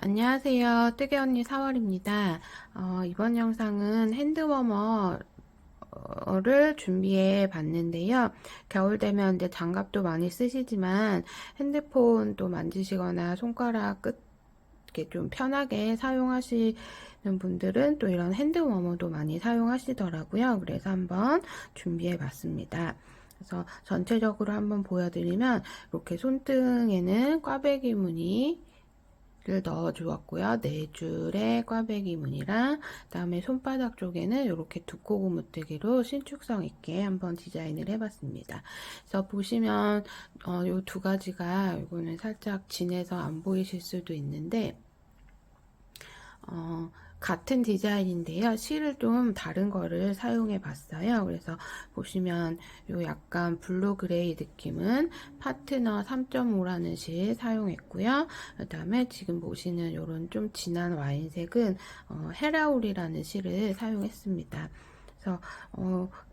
안녕하세요. 뜨개 언니 4월입니다. 이번 영상은 핸드워머를 준비해 봤는데요. 겨울 되면 이제 장갑도 많이 쓰시지만 핸드폰도 만지시거나 손가락 끝 이렇게 좀 편하게 사용하시는 분들은 또 이런 핸드워머도 많이 사용하시더라고요. 그래서 한번 준비해 봤습니다. 그래서 전체적으로 한번 보여드리면 이렇게 손등에는 꽈배기 무늬 를 넣어 주었고요. 4줄의 꽈배기 무늬랑 그다음에 손바닥 쪽에는 이렇게 두꺼고무뜨기로 신축성 있게 한번 디자인을 해봤습니다. 그래서 보시면 요 두 가지가 이거는 살짝 진해서 안 보이실 수도 있는데 같은 디자인인데요. 실을 좀 다른 거를 사용해 봤어요. 그래서 보시면 요 약간 블루 그레이 느낌은 파트너 3.5라는 실 사용했고요. 그 다음에 지금 보시는 요런 좀 진한 와인색은 헤라울이라는 실을 사용했습니다. 그래서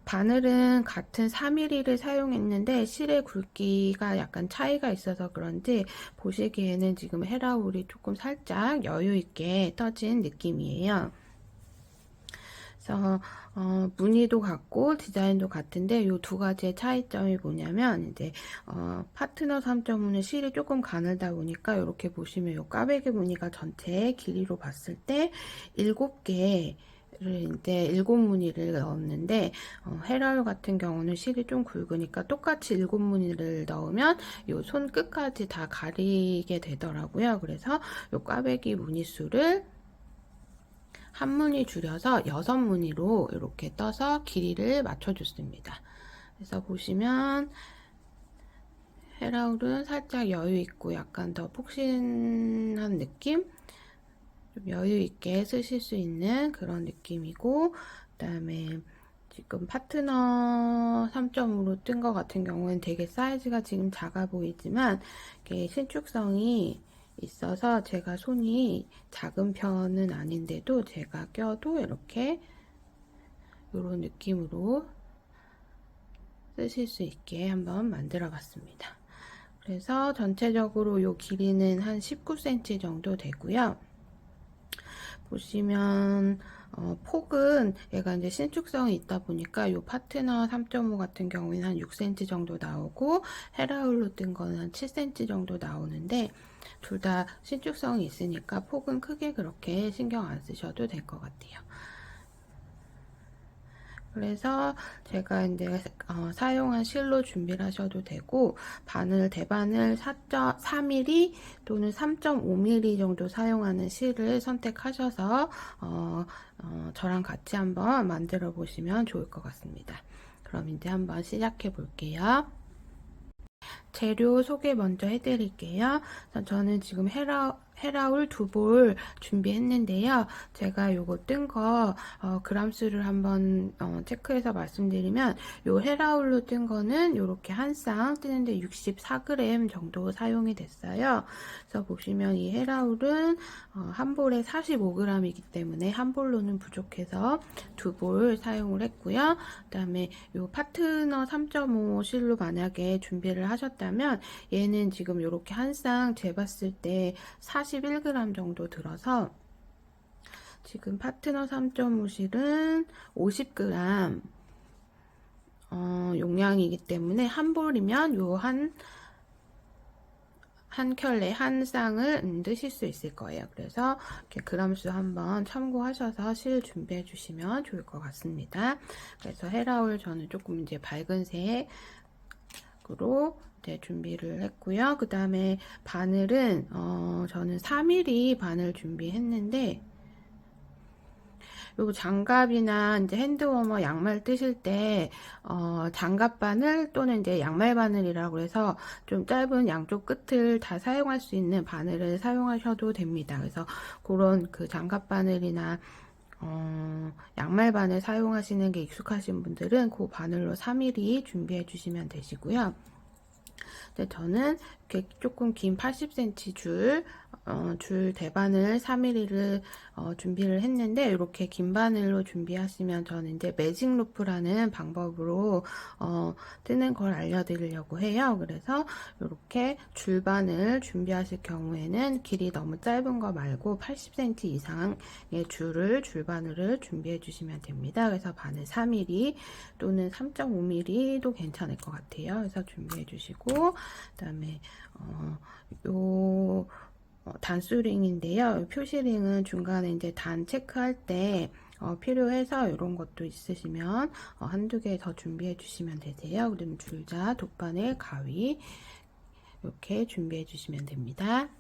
바늘은 같은 4mm를 사용했는데 실의 굵기가 약간 차이가 있어서 그런지 보시기에는 지금 헤라울이 조금 살짝 여유 있게 떠진 느낌이에요. 그래서 무늬도 같고 디자인도 같은데 이 두 가지의 차이점이 뭐냐면 이제 파트너 3.5는 실이 조금 가늘다 보니까 이렇게 보시면 이 꽈배기 무늬가 전체 길이로 봤을 때 7개 를 이제 7무늬를 넣었는데 헤라울 같은 경우는 실이 좀 굵으니까 똑같이 7무늬를 넣으면 이 손 끝까지 다 가리게 되더라고요. 그래서 이 꽈배기 무늬 수를 한 무늬 줄여서 6무늬로 이렇게 떠서 길이를 맞춰줬습니다. 그래서 보시면 헤라울은 살짝 여유 있고 약간 더 폭신한 느낌? 좀 여유 있게 쓰실 수 있는 그런 느낌이고, 그 다음에 지금 파트너 3.5로 뜬 것 같은 경우는 되게 사이즈가 지금 작아 보이지만 이게 신축성이 있어서 제가 손이 작은 편은 아닌데도 제가 껴도 이렇게 이런 느낌으로 쓰실 수 있게 한번 만들어 봤습니다. 그래서 전체적으로 이 길이는 한 19cm 정도 되고요. 보시면 폭은 얘가 이제 신축성이 있다 보니까 이 파트너 3.5 같은 경우에는 한 6cm 정도 나오고 헤라울로 뜬 거는 한 7cm 정도 나오는데 둘 다 신축성이 있으니까 폭은 크게 그렇게 신경 안 쓰셔도 될 것 같아요. 그래서 제가 이제 사용한 실로 준비를 하셔도 되고 대바늘 4mm 또는 3.5mm 정도 사용하는 실을 선택하셔서 저랑 같이 한번 만들어 보시면 좋을 것 같습니다. 그럼 이제 한번 시작해 볼게요. 재료 소개 먼저 해드릴게요. 저는 지금 헤라울 2볼 준비했는데요. 제가 요거 뜬 거 그람수를 한번 체크해서 말씀드리면 요 헤라울로 뜬 거는 요렇게 한 쌍 뜨는데 64g 정도 사용이 됐어요. 그래서 보시면 이 헤라울은 한 볼에 45g이기 때문에 한 볼로는 부족해서 2볼 사용을 했고요. 그 다음에 요 파트너 3.5 실로 만약에 준비를 하셨다면 얘는 지금 이렇게 한 쌍 재봤을 때 41g 정도 들어서 지금 파트너 3.5 실은 50g 용량이기 때문에 한 볼이면 요 한 켤레 한 쌍을 뜨실 수 있을 거예요. 그래서 이렇게 그람수 한번 참고하셔서 실 준비해 주시면 좋을 것 같습니다. 그래서 헤라울 저는 조금 이제 밝은 색으로 이제 준비를 했고요. 그 다음에 바늘은 저는 4mm 바늘 준비했는데 요 장갑이나 이제 핸드워머 양말 뜨실 때 장갑 바늘 또는 이제 양말 바늘이라고 해서 좀 짧은 양쪽 끝을 다 사용할 수 있는 바늘을 사용하셔도 됩니다. 그래서 그런 그 장갑 바늘이나 양말 바늘 사용하시는 게 익숙하신 분들은 그 바늘로 3mm 준비해 주시면 되시고요. 저는 이렇게 조금 긴 80cm 줄 줄 대바늘 4mm를 준비를 했는데, 이렇게 긴 바늘로 준비하시면 저는 이제 매직 루프라는 방법으로 뜨는 걸 알려드리려고 해요. 그래서 이렇게 줄바늘 준비하실 경우에는 길이 너무 짧은 거 말고 80cm 이상의 줄바늘을 준비해 주시면 됩니다. 그래서 바늘 4mm 또는 3.5mm도 괜찮을 것 같아요. 그래서 준비해 주시고, 그다음에 요 단수링인데요. 표시링은 중간에 이제 단 체크할 때 필요해서 이런 것도 있으시면 한두 개 더 준비해 주시면 되세요. 그럼 줄자, 돗바늘, 가위 이렇게 준비해 주시면 됩니다.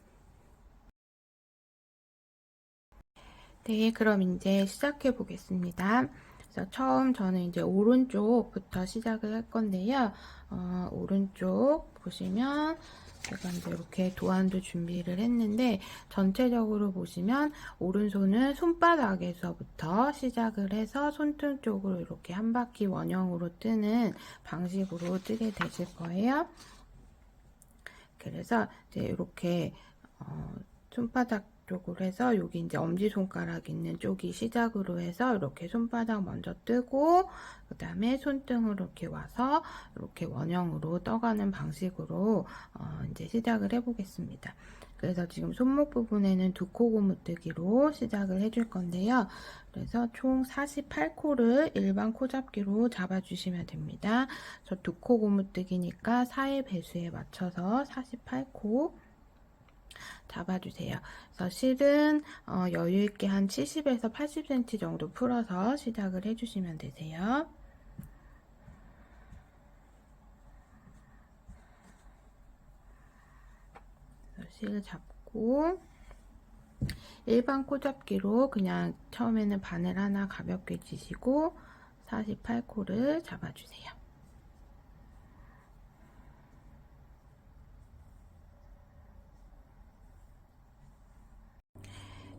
네, 그럼 이제 시작해 보겠습니다. 그래서 처음 저는 이제 오른쪽부터 시작을 할 건데요. 오른쪽 보시면 제가 이제 이렇게 도안도 준비를 했는데, 전체적으로 보시면 오른손은 손바닥에서부터 시작을 해서 손등 쪽으로 이렇게 한 바퀴 원형으로 뜨는 방식으로 뜨게 되실 거예요. 그래서 이제 이렇게 손바닥 쪽으로 해서 여기 이제 엄지손가락 있는 쪽이 시작으로 해서 이렇게 손바닥 먼저 뜨고, 그 다음에 손등으로 이렇게 와서 이렇게 원형으로 떠가는 방식으로 이제 시작을 해 보겠습니다. 그래서 지금 손목 부분에는 2코 고무뜨기로 시작을 해줄 건데요. 그래서 총 48코를 일반 코잡기로 잡아주시면 됩니다. 저 2코 고무뜨기니까 4의 배수에 맞춰서 48코 잡아주세요. 그래서 실은 여유있게 한 70에서 80cm 정도 풀어서 시작을 해주시면 되세요. 실 잡고 일반 코잡기로 그냥 처음에는 바늘 하나 가볍게 쥐시고 48코를 잡아주세요.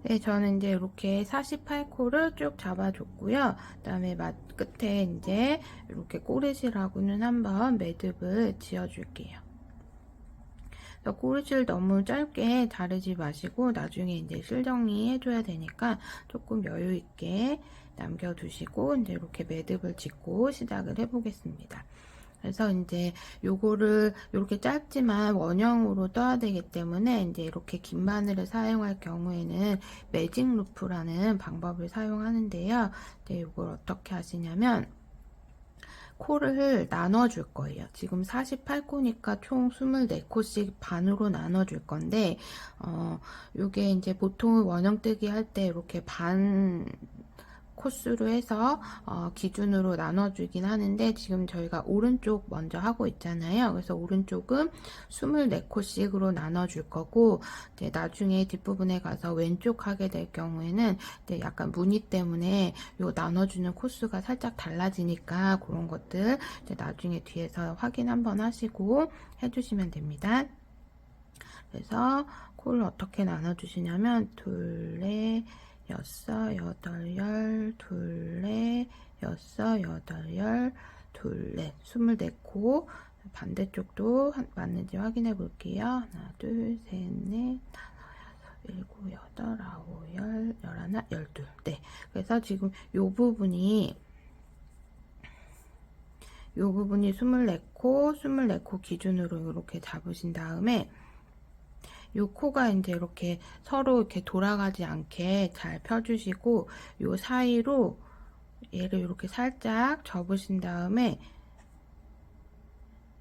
네, 저는 이제 이렇게 48코를 쭉 잡아줬고요. 그 다음에 끝에 이제 이렇게 꼬리실하고는 한번 매듭을 지어줄게요. 꼬리실 너무 짧게 자르지 마시고 나중에 이제 실 정리해줘야 되니까 조금 여유 있게 남겨두시고 이제 이렇게 매듭을 짓고 시작을 해보겠습니다. 그래서 이제 요거를 이렇게 짧지만 원형으로 떠야 되기 때문에 이제 이렇게 긴 바늘을 사용할 경우에는 매직 루프라는 방법을 사용하는데요. 이제 요걸 어떻게 하시냐면 코를 나눠줄 거예요. 지금 48코니까 총 24코씩 반으로 나눠줄 건데, 요게 이제 보통 원형뜨기 할 때 이렇게 반 코스로 해서 기준으로 나눠주긴 하는데, 지금 저희가 오른쪽 먼저 하고 있잖아요. 그래서 오른쪽은 24코씩으로 나눠줄 거고, 이제 나중에 뒷부분에 가서 왼쪽 하게 될 경우에는 이제 약간 무늬 때문에 요 나눠주는 코스가 살짝 달라지니까 그런 것들 이제 나중에 뒤에서 확인 한번 하시고 해주시면 됩니다. 그래서 코를 어떻게 나눠주시냐면 둘, 넷, 여섯, 여덟, 열, 둘, 넷, 여섯, 여덟, 열, 둘, 넷, 24코. 반대쪽도 맞는지 확인해 볼게요. 하나, 둘, 셋, 넷, 다섯, 여섯, 일곱, 여덟, 아홉, 열, 열하나, 열둘. 네. 그래서 지금 요 부분이 24코 기준으로 이렇게 잡으신 다음에 요 코가 이제 이렇게 서로 이렇게 돌아가지 않게 잘 펴주시고, 요 사이로 얘를 이렇게 살짝 접으신 다음에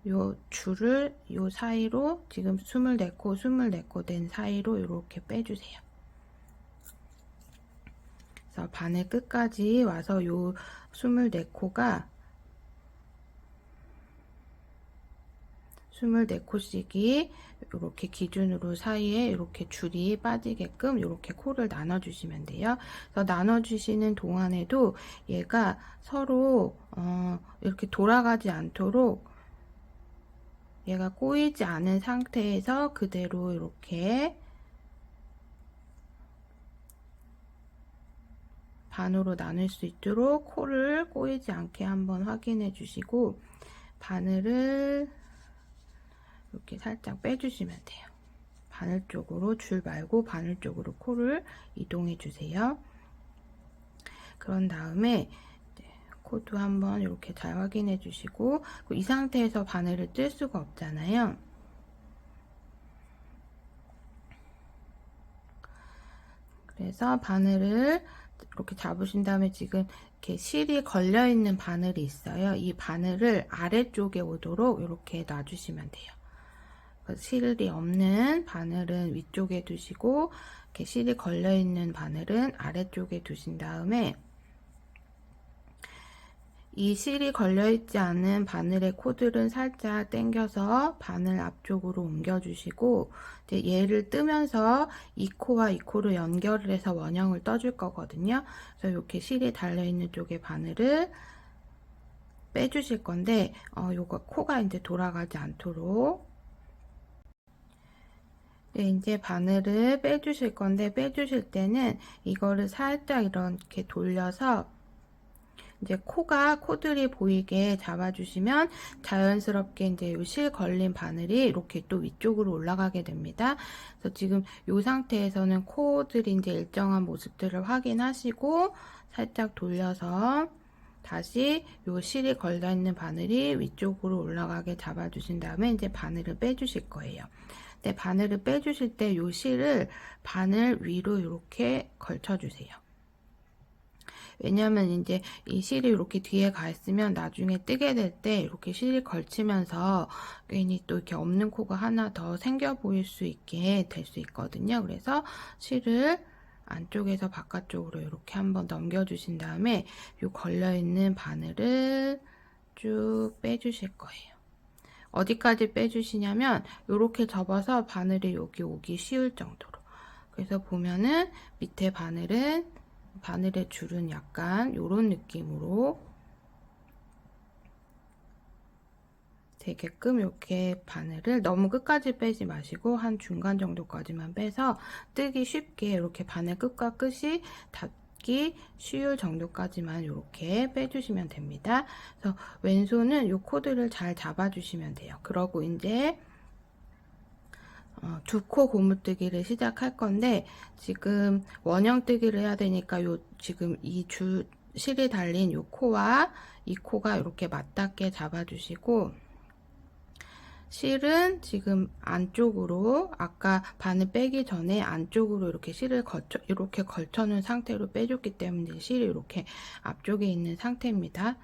요 줄을 요 사이로 지금 24코 된 사이로 이렇게 빼주세요. 그래서 바늘 끝까지 와서 요 24코가 24코씩이 이렇게 기준으로 사이에 이렇게 줄이 빠지게끔 이렇게 코를 나눠주시면 돼요. 그래서 나눠주시는 동안에도 얘가 서로 이렇게 돌아가지 않도록 얘가 꼬이지 않은 상태에서 그대로 이렇게 반으로 나눌 수 있도록 코를 꼬이지 않게 한번 확인해 주시고, 바늘을 이렇게 살짝 빼주시면 돼요. 바늘 쪽으로, 줄 말고 바늘 쪽으로 코를 이동해 주세요. 그런 다음에 코도 한번 이렇게 잘 확인해 주시고, 이 상태에서 바늘을 뜰 수가 없잖아요. 그래서 바늘을 이렇게 잡으신 다음에 지금 이렇게 실이 걸려 있는 바늘이 있어요. 이 바늘을 아래쪽에 오도록 이렇게 놔주시면 돼요. 실이 없는 바늘은 위쪽에 두시고, 이렇게 실이 걸려 있는 바늘은 아래쪽에 두신 다음에, 이 실이 걸려있지 않은 바늘의 코들은 살짝 당겨서 바늘 앞쪽으로 옮겨주시고, 이제 얘를 뜨면서 이 코와 이 코를 연결을 해서 원형을 떠줄 거거든요. 그래서 이렇게 실이 달려있는 쪽에 바늘을 빼주실 건데, 요거 코가 이제 돌아가지 않도록. 네, 이제 바늘을 빼주실 건데, 빼주실 때는 이거를 살짝 이렇게 돌려서 이제 코들이 보이게 잡아주시면 자연스럽게 이제 요 실 걸린 바늘이 이렇게 또 위쪽으로 올라가게 됩니다. 그래서 지금 요 상태에서는 코들이 이제 일정한 모습들을 확인하시고 살짝 돌려서 다시 요 실이 걸려 있는 바늘이 위쪽으로 올라가게 잡아주신 다음에 이제 바늘을 빼주실 거예요. 근데 바늘을 빼주실 때 요 실을 바늘 위로 이렇게 걸쳐주세요. 왜냐면 이제 이 실이 이렇게 뒤에 가 있으면 나중에 뜨게 될 때 이렇게 실이 걸치면서 괜히 또 이렇게 없는 코가 하나 더 생겨 보일 수 있게 될 수 있거든요. 그래서 실을 안쪽에서 바깥쪽으로 이렇게 한번 넘겨주신 다음에 이 걸려있는 바늘을 쭉 빼주실 거예요. 어디까지 빼주시냐면 이렇게 접어서 바늘이 여기 오기 쉬울 정도로. 그래서 보면은 밑에 바늘의 줄은 약간 이런 느낌으로 되게끔 이렇게 바늘을 너무 끝까지 빼지 마시고 한 중간 정도까지만 빼서 뜨기 쉽게 이렇게 바늘 끝과 끝이 닿기 쉬울 정도까지만 이렇게 빼주시면 됩니다. 그래서 왼손은 이 코드를 잘 잡아주시면 돼요. 그러고 이제 두 코 고무뜨기를 시작할 건데, 지금 원형뜨기를 해야 되니까 지금 이 실이 달린 요 코와 이 코가 이렇게 맞닿게 잡아주시고, 실은 지금 안쪽으로, 아까 바늘 빼기 전에 안쪽으로 이렇게 실을 이렇게 걸쳐놓은 상태로 빼줬기 때문에 실이 이렇게 앞쪽에 있는 상태입니다.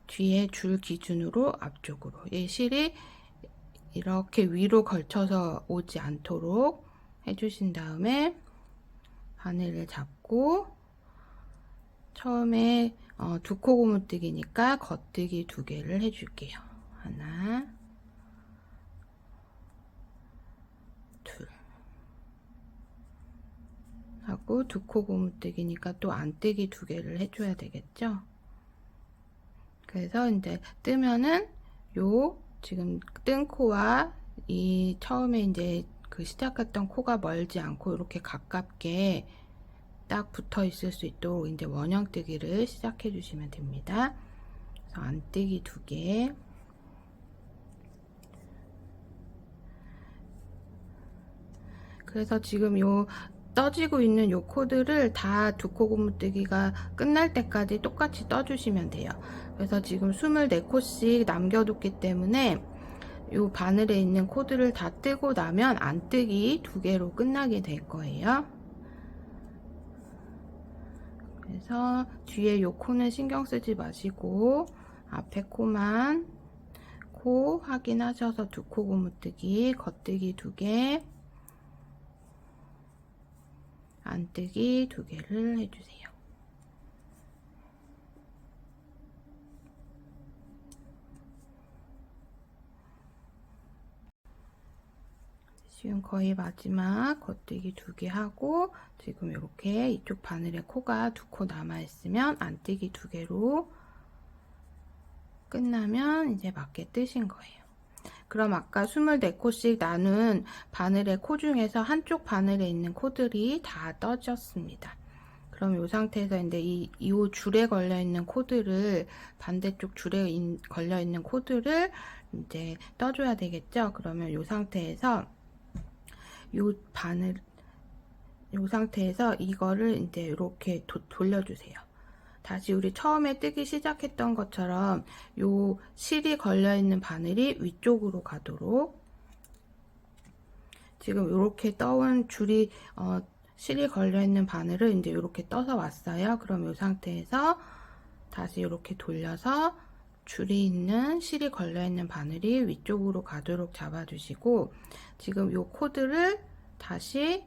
뒤에 줄 기준으로 앞쪽으로. 이 실이 이렇게 위로 걸쳐서 오지 않도록 해주신 다음에 바늘을 잡고 처음에 두 코 고무뜨기니까 겉뜨기 2개를 해줄게요. 하나, 둘 하고 두 코 고무뜨기니까 또 안뜨기 2개를 해줘야 되겠죠. 그래서 이제 뜨면은 지금 뜬 코와 이 처음에 이제 그 시작했던 코가 멀지 않고 이렇게 가깝게 딱 붙어 있을 수 있도록 이제 원형뜨기를 시작해 주시면 됩니다. 그래서 안뜨기 2개. 그래서 지금 떠지고 있는 요 코드를 다 두 코 고무뜨기가 끝날 때까지 똑같이 떠주시면 돼요. 그래서 지금 24코씩 남겨뒀기 때문에 요 바늘에 있는 코드를 다 뜨고 나면 안뜨기 2개로 끝나게 될 거예요. 그래서 뒤에 요 코는 신경 쓰지 마시고 앞에 코만 코 확인하셔서 두 코 고무뜨기, 겉뜨기 2개, 안뜨기 2개를 해주세요. 지금 거의 마지막 겉뜨기 2개 하고 지금 이렇게 이쪽 바늘에 코가 2코 남아있으면 안뜨기 2개로 끝나면 이제 맞게 뜨신 거예요. 그럼 아까 24코씩 나눈 바늘의 코 중에서 한쪽 바늘에 있는 코들이 다 떠졌습니다. 그럼 이 상태에서 이제 이 줄에 걸려 있는 코들을, 반대쪽 줄에 걸려 있는 코들을 이제 떠줘야 되겠죠. 그러면 이 상태에서 요 바늘, 요 상태에서 이거를 이제 이렇게 돌려주세요. 다시 우리 처음에 뜨기 시작했던 것처럼 요 실이 걸려있는 바늘이 위쪽으로 가도록, 지금 이렇게 떠온 줄이 실이 걸려있는 바늘을 이제 이렇게 떠서 왔어요. 그럼 이 상태에서 다시 이렇게 돌려서 줄이 있는 실이 걸려있는 바늘이 위쪽으로 가도록 잡아주시고, 지금 이 코드를 다시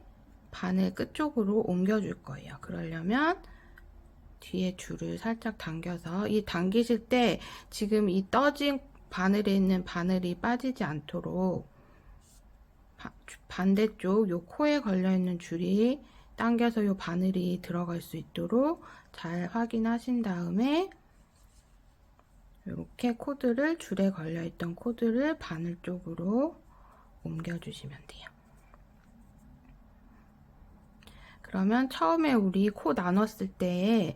바늘 끝쪽으로 옮겨줄 거예요. 그러려면 뒤에 줄을 살짝 당겨서, 이 당기실 때 지금 이 떠진 바늘에 있는 바늘이 빠지지 않도록 반대쪽 요 코에 걸려있는 줄이 당겨서 요 바늘이 들어갈 수 있도록 잘 확인하신 다음에 이렇게 코드를, 줄에 걸려있던 코드를 바늘 쪽으로 옮겨주시면 돼요. 그러면 처음에 우리 코 나눴을 때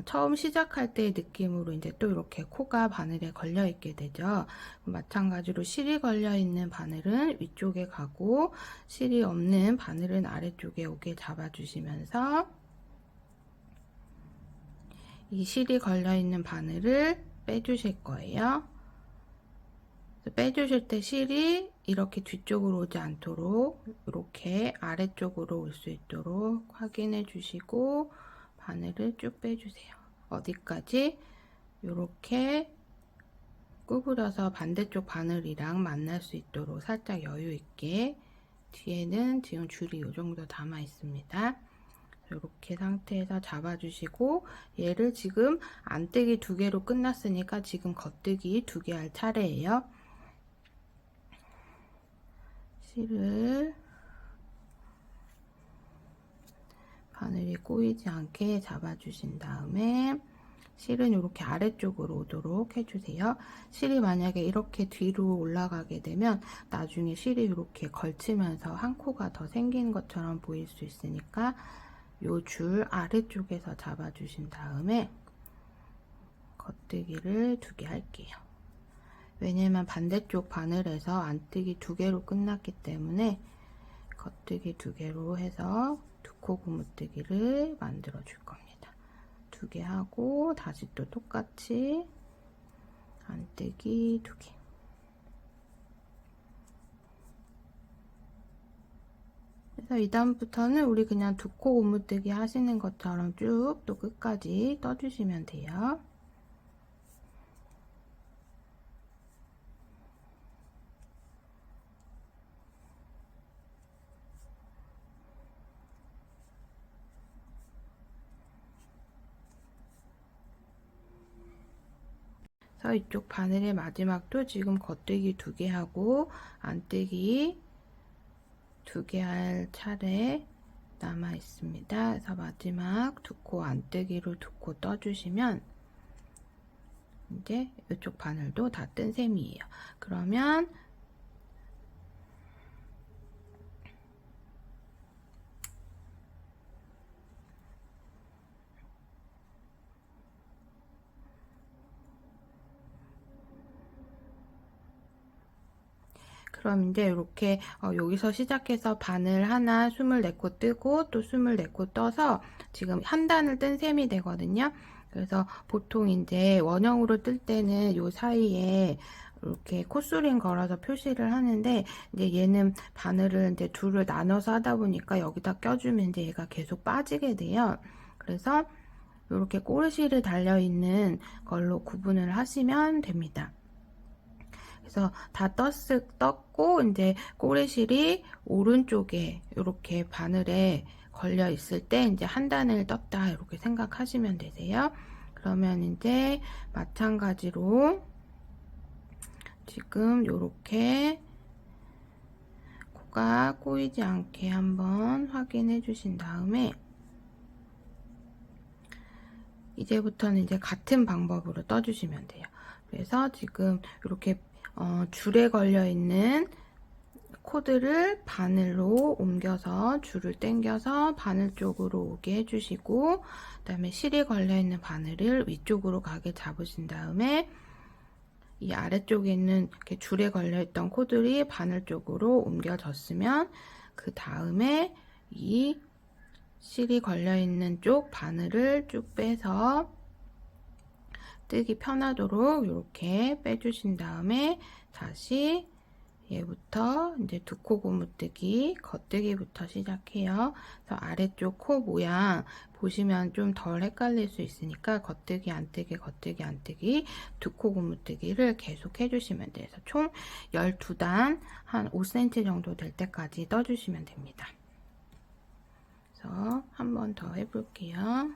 처음 시작할 때의 느낌으로 이제 또 이렇게 코가 바늘에 걸려 있게 되죠. 마찬가지로 실이 걸려 있는 바늘은 위쪽에 가고 실이 없는 바늘은 아래쪽에 오게 잡아주시면서 이 실이 걸려 있는 바늘을 빼주실 거예요. 빼주실 때 실이 이렇게 뒤쪽으로 오지 않도록 이렇게 아래쪽으로 올 수 있도록 확인해 주시고 바늘을 쭉 빼주세요. 어디까지? 이렇게 구부려서 반대쪽 바늘이랑 만날 수 있도록 살짝 여유 있게. 뒤에는 지금 줄이 이 정도 남아 있습니다. 이렇게 상태에서 잡아주시고, 얘를 지금 안뜨기 2개로 끝났으니까 지금 겉뜨기 2개 할 차례예요. 실을 바늘이 꼬이지 않게 잡아주신 다음에 실은 이렇게 아래쪽으로 오도록 해주세요. 실이 만약에 이렇게 뒤로 올라가게 되면 나중에 실이 이렇게 걸치면서 한 코가 더 생긴 것처럼 보일 수 있으니까 요 줄 아래쪽에서 잡아주신 다음에 겉뜨기를 2개 할게요. 왜냐면 반대쪽 바늘에서 안뜨기 2개로 끝났기 때문에 겉뜨기 2개로 해서 2코 고무뜨기를 만들어 줄 겁니다. 2개 하고 다시 또 똑같이 안뜨기 2개. 그래서 이 다음부터는 우리 그냥 2코 고무뜨기 하시는 것처럼 쭉 또 끝까지 떠주시면 돼요. 이쪽 바늘의 마지막도 지금 겉뜨기 2개 하고 안뜨기 2개 할 차례 남아 있습니다. 그래서 마지막 2코 안뜨기로 2코 떠주시면 이제 이쪽 바늘도 다 뜬 셈이에요. 그러면 이제 이렇게 여기서 시작해서 바늘 하나 24코 뜨고 또 24코 떠서 지금 한 단을 뜬 셈이 되거든요. 그래서 보통 이제 원형으로 뜰 때는 요 사이에 이렇게 콧수링 걸어서 표시를 하는데, 이제 얘는 바늘을 이제 둘을 나눠서 하다 보니까 여기다 껴주면 이제 얘가 계속 빠지게 돼요. 그래서 이렇게 꼬리실이 달려 있는 걸로 구분을 하시면 됩니다. 그래서 다 떴고 이제 꼬리실이 오른쪽에 이렇게 바늘에 걸려 있을 때 이제 한 단을 떴다 이렇게 생각하시면 되세요. 그러면 이제 마찬가지로 지금 이렇게 코가 꼬이지 않게 한번 확인해 주신 다음에 이제부터는 이제 같은 방법으로 떠주시면 돼요. 그래서 지금 이렇게 줄에 걸려 있는 코드를 바늘로 옮겨서 줄을 당겨서 바늘 쪽으로 오게 해주시고, 그 다음에 실이 걸려 있는 바늘을 위쪽으로 가게 잡으신 다음에 이 아래쪽에 있는 이렇게 줄에 걸려 있던 코들이 바늘 쪽으로 옮겨졌으면 그 다음에 이 실이 걸려있는 쪽 바늘을 쭉 빼서 뜨기 편하도록 이렇게 빼주신 다음에 다시 얘부터 이제 두 코 고무뜨기, 겉뜨기부터 시작해요. 그래서 아래쪽 코 모양 보시면 좀 덜 헷갈릴 수 있으니까 겉뜨기, 안뜨기, 겉뜨기, 안뜨기, 두 코 고무뜨기를 계속 해주시면 돼요. 그래서 총 12단 한 5cm 정도 될 때까지 떠주시면 됩니다. 그래서 한 번 더 해볼게요.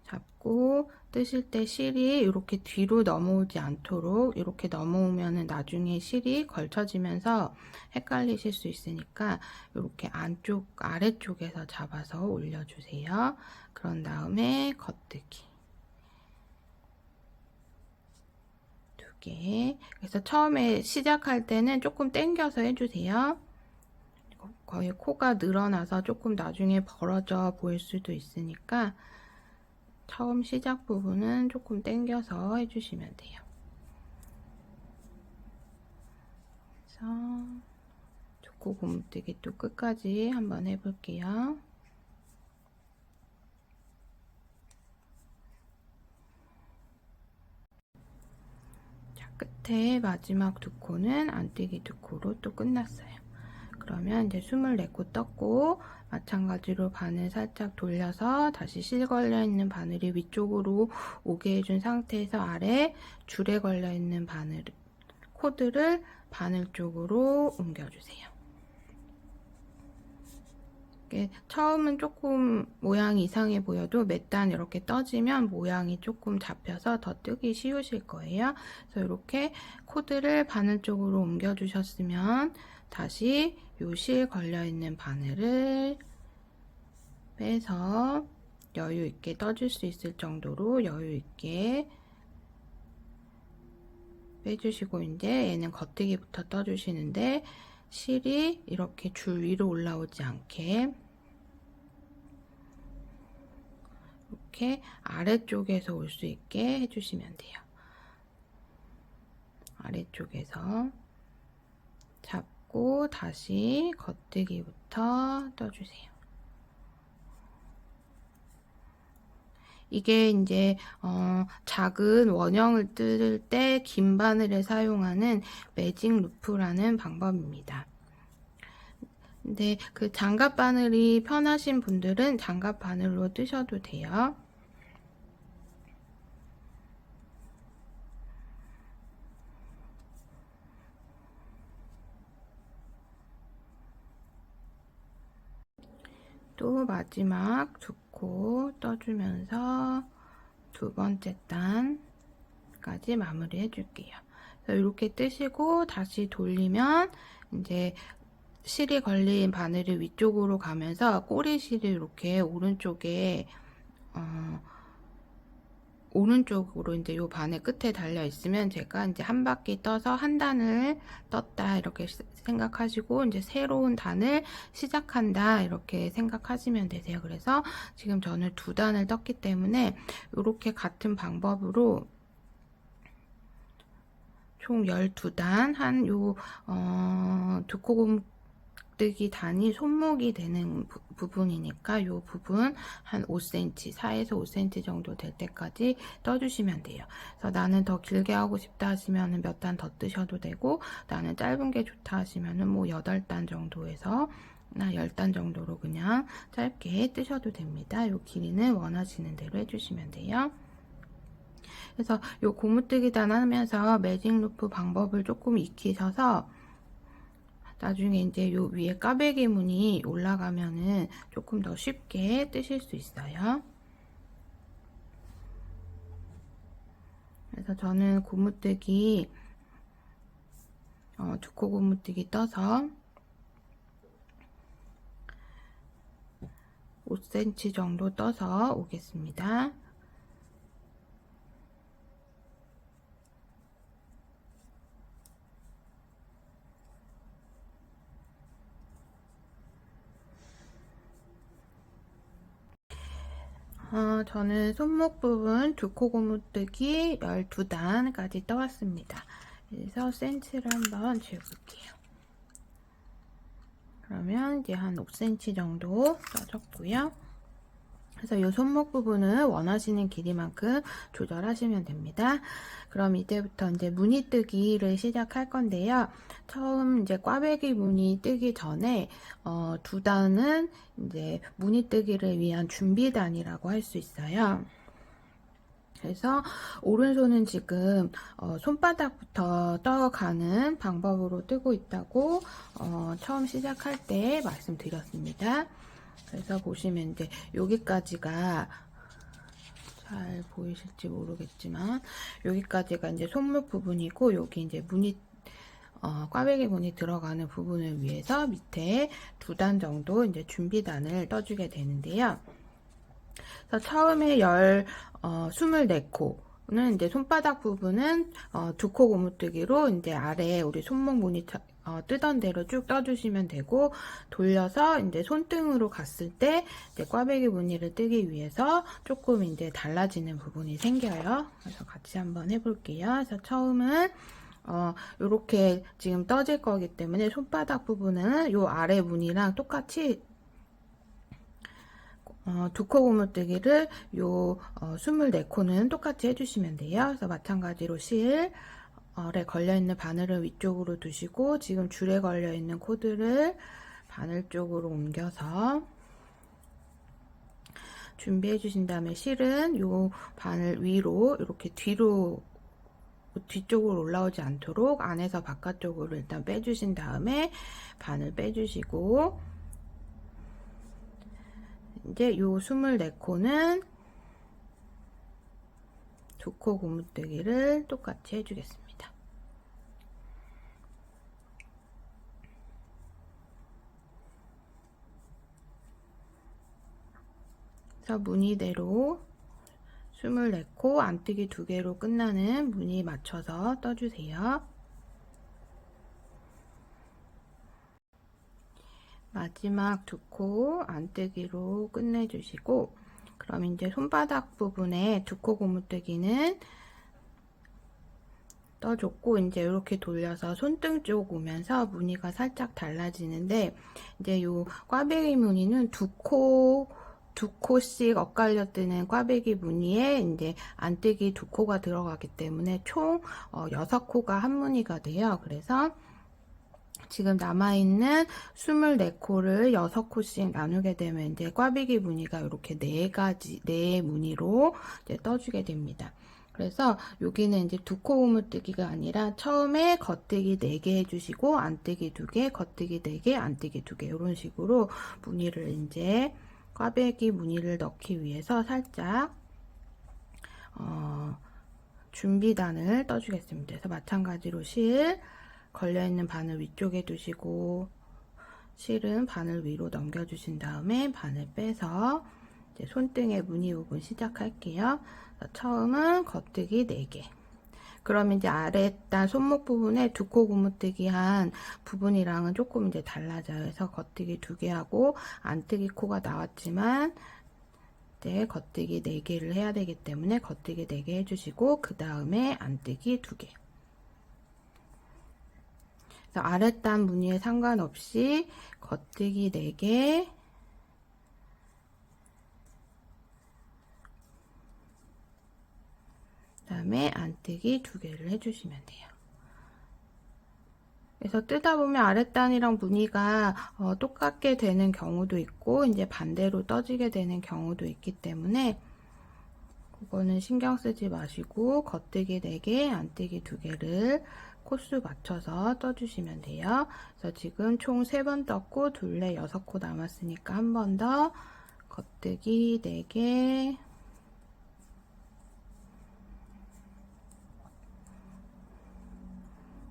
잡고 뜨실 때 실이 이렇게 뒤로 넘어오지 않도록, 이렇게 넘어오면은 나중에 실이 걸쳐지면서 헷갈리실 수 있으니까 이렇게 안쪽 아래쪽에서 잡아서 올려주세요. 그런 다음에 겉뜨기 2개. 그래서 처음에 시작할 때는 조금 당겨서 해주세요. 거의 코가 늘어나서 조금 나중에 벌어져 보일 수도 있으니까 처음 시작 부분은 조금 당겨서 해주시면 돼요. 그래서 두 코 고무뜨기 또 끝까지 한번 해볼게요. 자, 끝에 마지막 두 코는 안뜨기 두 코로 또 끝났어요. 그러면 이제 24코 떴고, 마찬가지로 바늘 살짝 돌려서 다시 실 걸려있는 바늘이 위쪽으로 오게 해준 상태에서 아래 줄에 걸려있는 바늘, 코드를 바늘 쪽으로 옮겨주세요. 처음은 조금 모양이 이상해 보여도 몇 단 이렇게 떠지면 모양이 조금 잡혀서 더 뜨기 쉬우실 거예요. 그래서 이렇게 코드를 바늘 쪽으로 옮겨 주셨으면 다시 요 실 걸려 있는 바늘을 빼서 여유 있게 떠줄 수 있을 정도로 여유 있게 빼주시고, 이제 얘는 겉뜨기부터 떠주시는데 실이 이렇게 줄 위로 올라오지 않게 이렇게 아래쪽에서 올 수 있게 해주시면 돼요. 아래쪽에서 잡고 다시 겉뜨기부터 떠주세요. 이게 이제 작은 원형을 뜰 때 긴 바늘을 사용하는 매직 루프라는 방법입니다. 근데 그 장갑 바늘이 편하신 분들은 장갑 바늘로 뜨셔도 돼요. 또 마지막 두 코 떠주면서 두 번째 단까지 마무리 해줄게요. 이렇게 뜨시고 다시 돌리면 이제 실이 걸린 바늘이 위쪽으로 가면서 꼬리실이 이렇게 오른쪽에 오른쪽으로 이제 요 바늘 끝에 달려 있으면 제가 이제 한 바퀴 떠서 한 단을 떴다 이렇게 생각하시고 이제 새로운 단을 시작한다 이렇게 생각하시면 되세요. 그래서 지금 저는 두 단을 떴기 때문에 이렇게 같은 방법으로 총 12단 한 요 두 코 겉뜨기 단이 손목이 되는 부분이니까 이 부분 한 5cm, 4에서 5cm 정도 될 때까지 떠주시면 돼요. 그래서 나는 더 길게 하고 싶다 하시면 몇 단 더 뜨셔도 되고, 나는 짧은 게 좋다 하시면 뭐 8단 정도에서 나 10단 정도로 그냥 짧게 뜨셔도 됩니다. 이 길이는 원하시는 대로 해주시면 돼요. 그래서 이 고무뜨기 단 하면서 매직 루프 방법을 조금 익히셔서 나중에 이제 요 위에 까베기 무늬 올라가면은 조금 더 쉽게 뜨실 수 있어요. 그래서 저는 고무뜨기 두 코 고무뜨기 떠서 5cm 정도 떠서 오겠습니다. 저는 손목 부분 두 코 고무뜨기 12단까지 떠왔습니다. 그래서 센치를 한번 재볼게요. 그러면 이제 한 5cm 정도 떠줬고요. 그래서 이 손목 부분은 원하시는 길이만큼 조절하시면 됩니다. 그럼 이제부터 이제 무늬 뜨기를 시작할 건데요. 처음 이제 꽈배기 무늬 뜨기 전에 두 단은 이제 무늬 뜨기를 위한 준비단이라고 할 수 있어요. 그래서 오른손은 지금 손바닥부터 떠가는 방법으로 뜨고 있다고 처음 시작할 때 말씀드렸습니다. 그래서 보시면 이제 여기까지가 잘 보이실지 모르겠지만 여기까지가 이제 손목 부분이고 여기 이제 무늬 꽈배기 무늬 들어가는 부분을 위해서 밑에 두 단 정도 이제 준비단을 떠주게 되는데요. 그래서 처음에 24코는 이제 손바닥 부분은 두 코 고무뜨기로 이제 아래 우리 손목 무늬 뜨던 대로 쭉 떠주시면 되고, 돌려서 이제 손등으로 갔을 때 이제 꽈배기 무늬를 뜨기 위해서 조금 이제 달라지는 부분이 생겨요. 그래서 같이 한번 해볼게요. 그래서 처음은 이렇게 지금 떠질 거기 때문에 손바닥 부분은 요 아래 무늬랑 똑같이 두 코 고무뜨기를 요 24코는 똑같이 해주시면 돼요. 그래서 마찬가지로 실 아래 걸려있는 바늘을 위쪽으로 두시고 지금 줄에 걸려있는 코드를 바늘 쪽으로 옮겨서 준비해 주신 다음에 실은 요 바늘 위로 이렇게 뒤쪽으로 올라오지 않도록 안에서 바깥쪽으로 일단 빼주신 다음에 바늘 빼주시고, 이제 요 24코는 두 코 고무뜨기를 똑같이 해주겠습니다. 그래서 무늬대로 24코 안뜨기 2개로 끝나는 무늬 맞춰서 떠주세요. 마지막 2코 안뜨기로 끝내주시고, 그럼 이제 손바닥 부분에 2코 고무뜨기는 떠줬고, 이제 이렇게 돌려서 손등 쪽 오면서 무늬가 살짝 달라지는데, 이제 요 꽈배기 무늬는 두 코씩 엇갈려 뜨는 꽈배기 무늬에 이제 안뜨기 2코가 들어가기 때문에 총 6코가 한 무늬가 돼요. 그래서 지금 남아있는 24코를 6코씩 나누게 되면 이제 꽈배기 무늬가 이렇게 4 무늬로 이제 떠주게 됩니다. 그래서 여기는 이제 2코 고무뜨기가 아니라 처음에 겉뜨기 4개 해주시고 안뜨기 2개, 겉뜨기 4개, 안뜨기 2개 이런 식으로 무늬를 이제 꽈배기 무늬를 넣기 위해서 살짝 준비단을 떠주겠습니다. 그래서 마찬가지로 실 걸려있는 바늘 위쪽에 두시고 실은 바늘 위로 넘겨주신 다음에 바늘 빼서 이제 손등의 무늬 부분 시작할게요. 처음은 겉뜨기 4개. 그럼 이제 아래단 손목 부분에 2코 고무뜨기 한 부분이랑은 조금 이제 달라져요. 그래서 겉뜨기 2개 하고 안뜨기 코가 나왔지만 이제 겉뜨기 4개를 해야 되기 때문에 겉뜨기 4개 해주시고 그 다음에 안뜨기 2개. 그래서 아랫단 무늬에 상관없이 겉뜨기 4개, 그 다음에 안뜨기 2개를 해주시면 돼요. 그래서 뜨다 보면 아랫단이랑 무늬가 똑같게 되는 경우도 있고 이제 반대로 떠지게 되는 경우도 있기 때문에 그거는 신경 쓰지 마시고 겉뜨기 4개, 안뜨기 2개를 코수 맞춰서 떠주시면 돼요. 그래서 지금 총 3번 떴고 둘레 6코 남았으니까 한 번 더 겉뜨기 4개,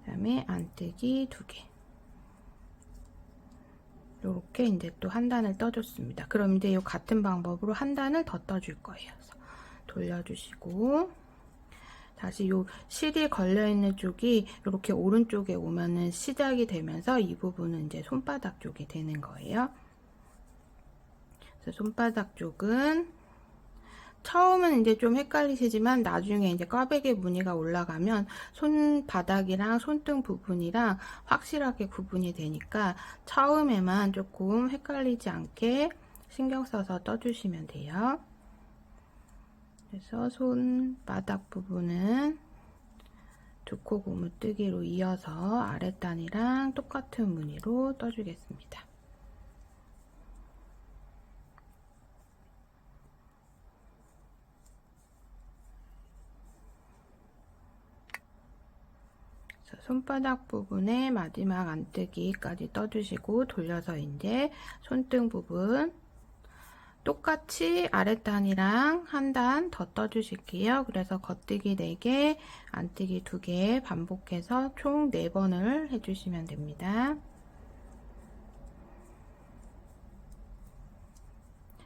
그 다음에 안뜨기 2개. 이렇게 이제 또 한 단을 떠줬습니다. 그럼 이제 이 같은 방법으로 한 단을 더 떠줄 거예요. 그래서 돌려주시고 다시 요 실이 걸려있는 쪽이 이렇게 오른쪽에 오면은 시작이 되면서 이 부분은 이제 손바닥 쪽이 되는 거예요. 그래서 손바닥 쪽은 처음은 이제 좀 헷갈리시지만 나중에 이제 꽈배기 무늬가 올라가면 손바닥이랑 손등 부분이랑 확실하게 구분이 되니까 처음에만 조금 헷갈리지 않게 신경 써서 떠주시면 돼요. 그래서 손바닥 부분은 두 코 고무뜨기로 이어서 아랫단이랑 똑같은 무늬로 떠주겠습니다. 손바닥 부분에 마지막 안뜨기까지 떠주시고 돌려서 이제 손등 부분 똑같이 아랫단이랑 한 단 더 떠주실게요. 그래서 겉뜨기 4개, 안뜨기 2개 반복해서 총 4번을 해주시면 됩니다.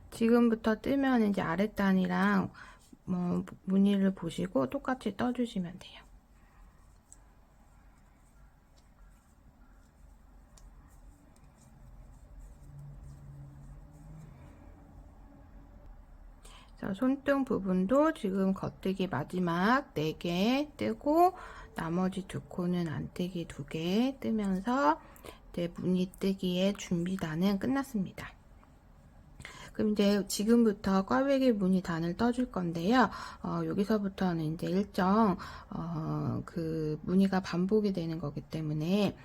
지금부터 뜨면 이제 아랫단이랑 무늬를 보시고 똑같이 떠주시면 돼요. 자, 손등 부분도 지금 겉뜨기 마지막 4개 뜨고 나머지 두 코는 안뜨기 2개 뜨면서 이제 무늬 뜨기의 준비단은 끝났습니다. 그럼 이제 지금부터 꽈배기 무늬 단을 떠줄 건데요. 여기서부터는 이제 일정 그 무늬가 반복이 되는 거기 때문에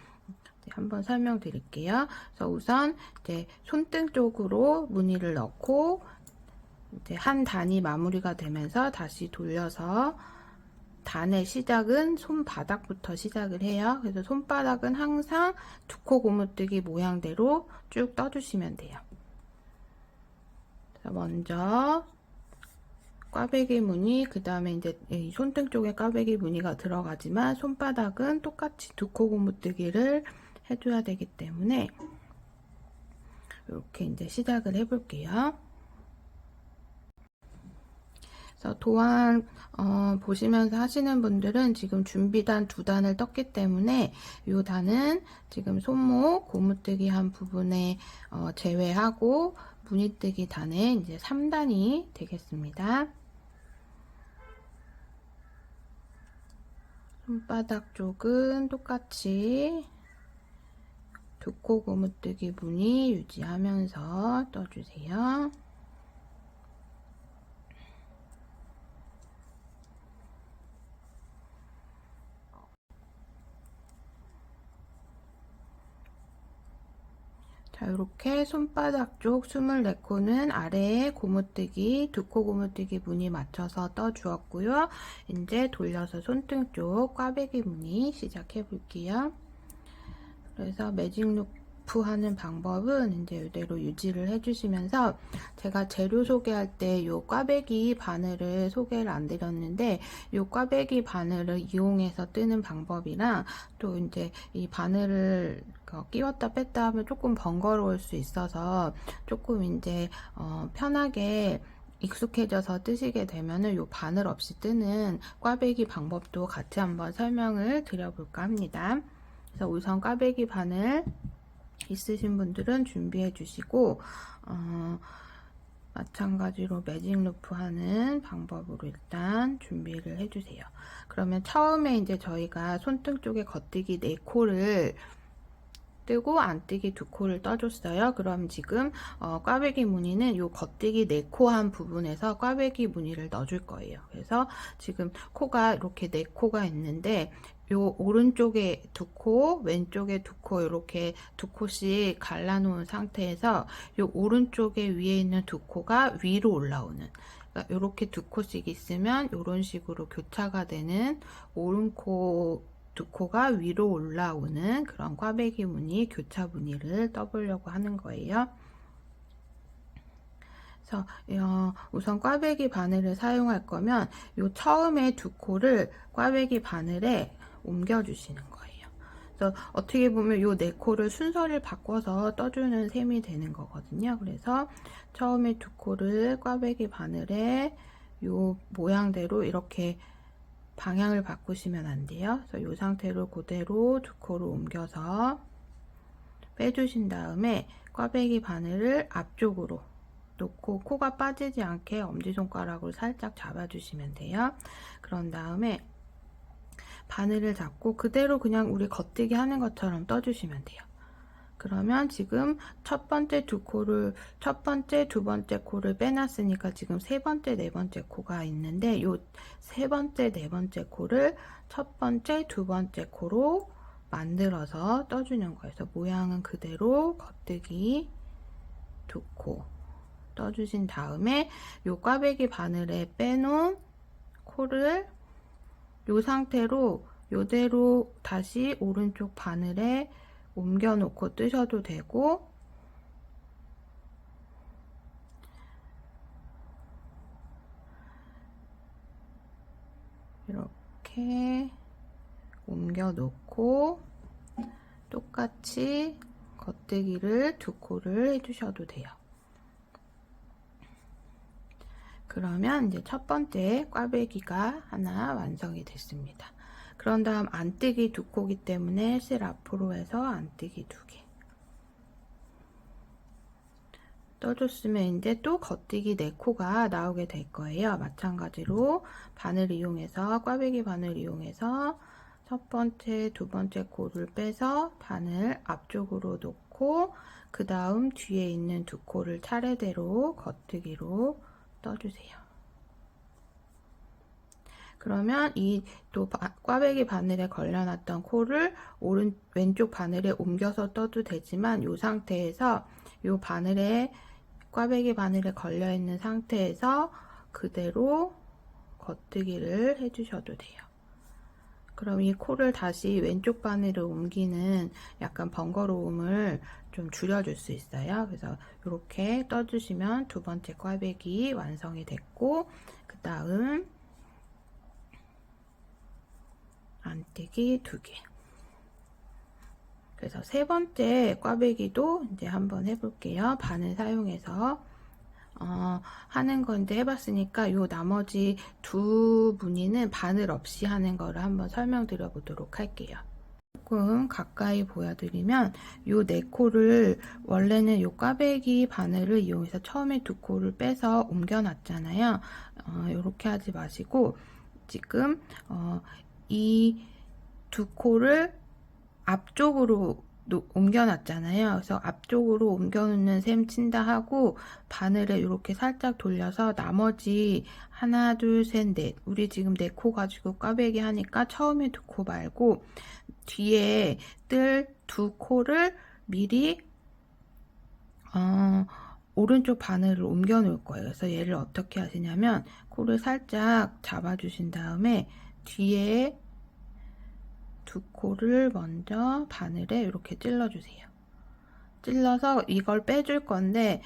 한번 설명드릴게요. 그래서 우선 이제 손등 쪽으로 무늬를 넣고 이제 한 단이 마무리가 되면서 다시 돌려서 단의 시작은 손바닥부터 시작을 해요. 그래서 손바닥은 항상 두 코 고무뜨기 모양대로 쭉 떠주시면 돼요. 먼저 꽈배기 무늬, 그 다음에 이제 손등 쪽에 꽈배기 무늬가 들어가지만 손바닥은 똑같이 두 코 고무뜨기를 해줘야 되기 때문에 이렇게 이제 시작을 해볼게요. 그래서 도안 보시면서 하시는 분들은 지금 준비단 2단을 떴기 때문에 이 단은 지금 손목 고무뜨기 한 부분에 제외하고 무늬뜨기 단에 이제 3단이 되겠습니다. 손바닥 쪽은 똑같이 두 코 고무뜨기 무늬 유지하면서 떠주세요. 자, 이렇게 손바닥 쪽 24코는 아래에 고무뜨기, 두 코 고무뜨기 무늬 맞춰서 떠주었고요. 이제 돌려서 손등 쪽 꽈배기 무늬 시작해 볼게요. 그래서 매직 루프 하는 방법은 이제 이대로 유지를 해주시면서 제가 재료 소개할 때 이 꽈배기 바늘을 소개를 안 드렸는데 이 꽈배기 바늘을 이용해서 뜨는 방법이랑 또 이제 이 바늘을 끼웠다 뺐다 하면 조금 번거로울 수 있어서 조금 이제 편하게 익숙해져서 뜨시게 되면은 이 바늘 없이 뜨는 꽈배기 방법도 같이 한번 설명을 드려볼까 합니다. 그래서 우선 꽈배기 바늘 있으신 분들은 준비해 주시고 마찬가지로 매직 루프 하는 방법으로 일단 준비를 해 주세요. 그러면 처음에 이제 저희가 손등 쪽에 겉뜨기 4코를 뜨고 안뜨기 2코를 떠줬어요. 그럼 지금 꽈배기 무늬는 요 겉뜨기 4코 한 부분에서 꽈배기 무늬를 넣어줄 거예요. 그래서 지금 코가 이렇게 4코가 있는데 요 오른쪽에 2코, 왼쪽에 2코 이렇게 2코씩 갈라놓은 상태에서 요 오른쪽에 위에 있는 2코가 위로 올라오는, 그러니까 이렇게 2코씩 있으면 이런 식으로 교차가 되는 오른코 2코가 위로 올라오는 그런 꽈배기 무늬, 교차 무늬를 떠보려고 하는 거예요. 그래서 우선 꽈배기 바늘을 사용할 거면 요 처음에 2코를 꽈배기 바늘에 옮겨 주시는 거예요. 그래서 어떻게 보면 요 4코를 순서를 바꿔서 떠주는 셈이 되는 거거든요. 그래서 처음에 2코를 꽈배기 바늘에 요 모양대로 이렇게 방향을 바꾸시면 안 돼요. 그래서 이 상태로 그대로 2코를 옮겨서 빼주신 다음에 꽈배기 바늘을 앞쪽으로 놓고 코가 빠지지 않게 엄지손가락으로 살짝 잡아주시면 돼요. 그런 다음에 바늘을 잡고 그대로 그냥 우리 겉뜨기 하는 것처럼 떠주시면 돼요. 그러면 지금 첫 번째, 두 번째 코를 빼놨으니까 지금 세 번째, 네 번째 코가 있는데 요 세 번째, 네 번째 코를 첫 번째, 두 번째 코로 만들어서 떠주는 거예요. 그래서 모양은 그대로 겉뜨기 두 코 떠주신 다음에 요 꽈배기 바늘에 빼놓은 코를 요 상태로 요대로 다시 오른쪽 바늘에 옮겨 놓고 뜨셔도 되고, 이렇게 옮겨 놓고 똑같이 겉뜨기를 두 코를 해주셔도 돼요. 그러면 이제 첫 번째 꽈배기가 하나 완성이 됐습니다. 그런 다음 안뜨기 두 코기 때문에 실 앞으로 해서 안뜨기 두 개 떠줬으면 이제 또 겉뜨기 네 코가 나오게 될 거예요. 마찬가지로 바늘 이용해서 꽈배기 바늘 이용해서 첫 번째, 두 번째 코를 빼서 바늘 앞쪽으로 놓고 그 다음 뒤에 있는 두 코를 차례대로 겉뜨기로 떠주세요. 그러면 이 또 꽈배기 바늘에 걸려놨던 코를 왼쪽 바늘에 옮겨서 떠도 되지만 이 상태에서 이 바늘에 꽈배기 바늘에 걸려 있는 상태에서 그대로 겉뜨기를 해주셔도 돼요. 그럼 이 코를 다시 왼쪽 바늘을 옮기는 약간 번거로움을 좀 줄여줄 수 있어요. 그래서 이렇게 떠주시면 두 번째 꽈배기 완성이 됐고, 그 다음 안뜨기 두 개. 그래서 세 번째 꽈배기도 이제 한번 해볼게요. 바늘 사용해서 하는 거 이제 해봤으니까 요 나머지 두 무늬는 바늘 없이 하는 거를 한번 설명드려 보도록 할게요. 조금 가까이 보여드리면 요 네 코를 원래는 요 꽈배기 바늘을 이용해서 처음에 두 코를 빼서 옮겨 놨잖아요. 요렇게 하지 마시고 지금 이 두 코를 앞쪽으로 옮겨 놨잖아요. 그래서 앞쪽으로 옮겨 놓는 셈 친다 하고 바늘을 이렇게 살짝 돌려서 나머지 하나, 둘, 셋, 넷. 우리 지금 네 코 가지고 꽈배기 하니까 처음에 두 코 말고 뒤에 뜰 두 코를 미리 오른쪽 바늘을 옮겨 놓을 거예요. 그래서 얘를 어떻게 하시냐면 코를 살짝 잡아 주신 다음에 뒤에 두 코를 먼저 바늘에 이렇게 찔러 주세요. 찔러서 이걸 빼줄 건데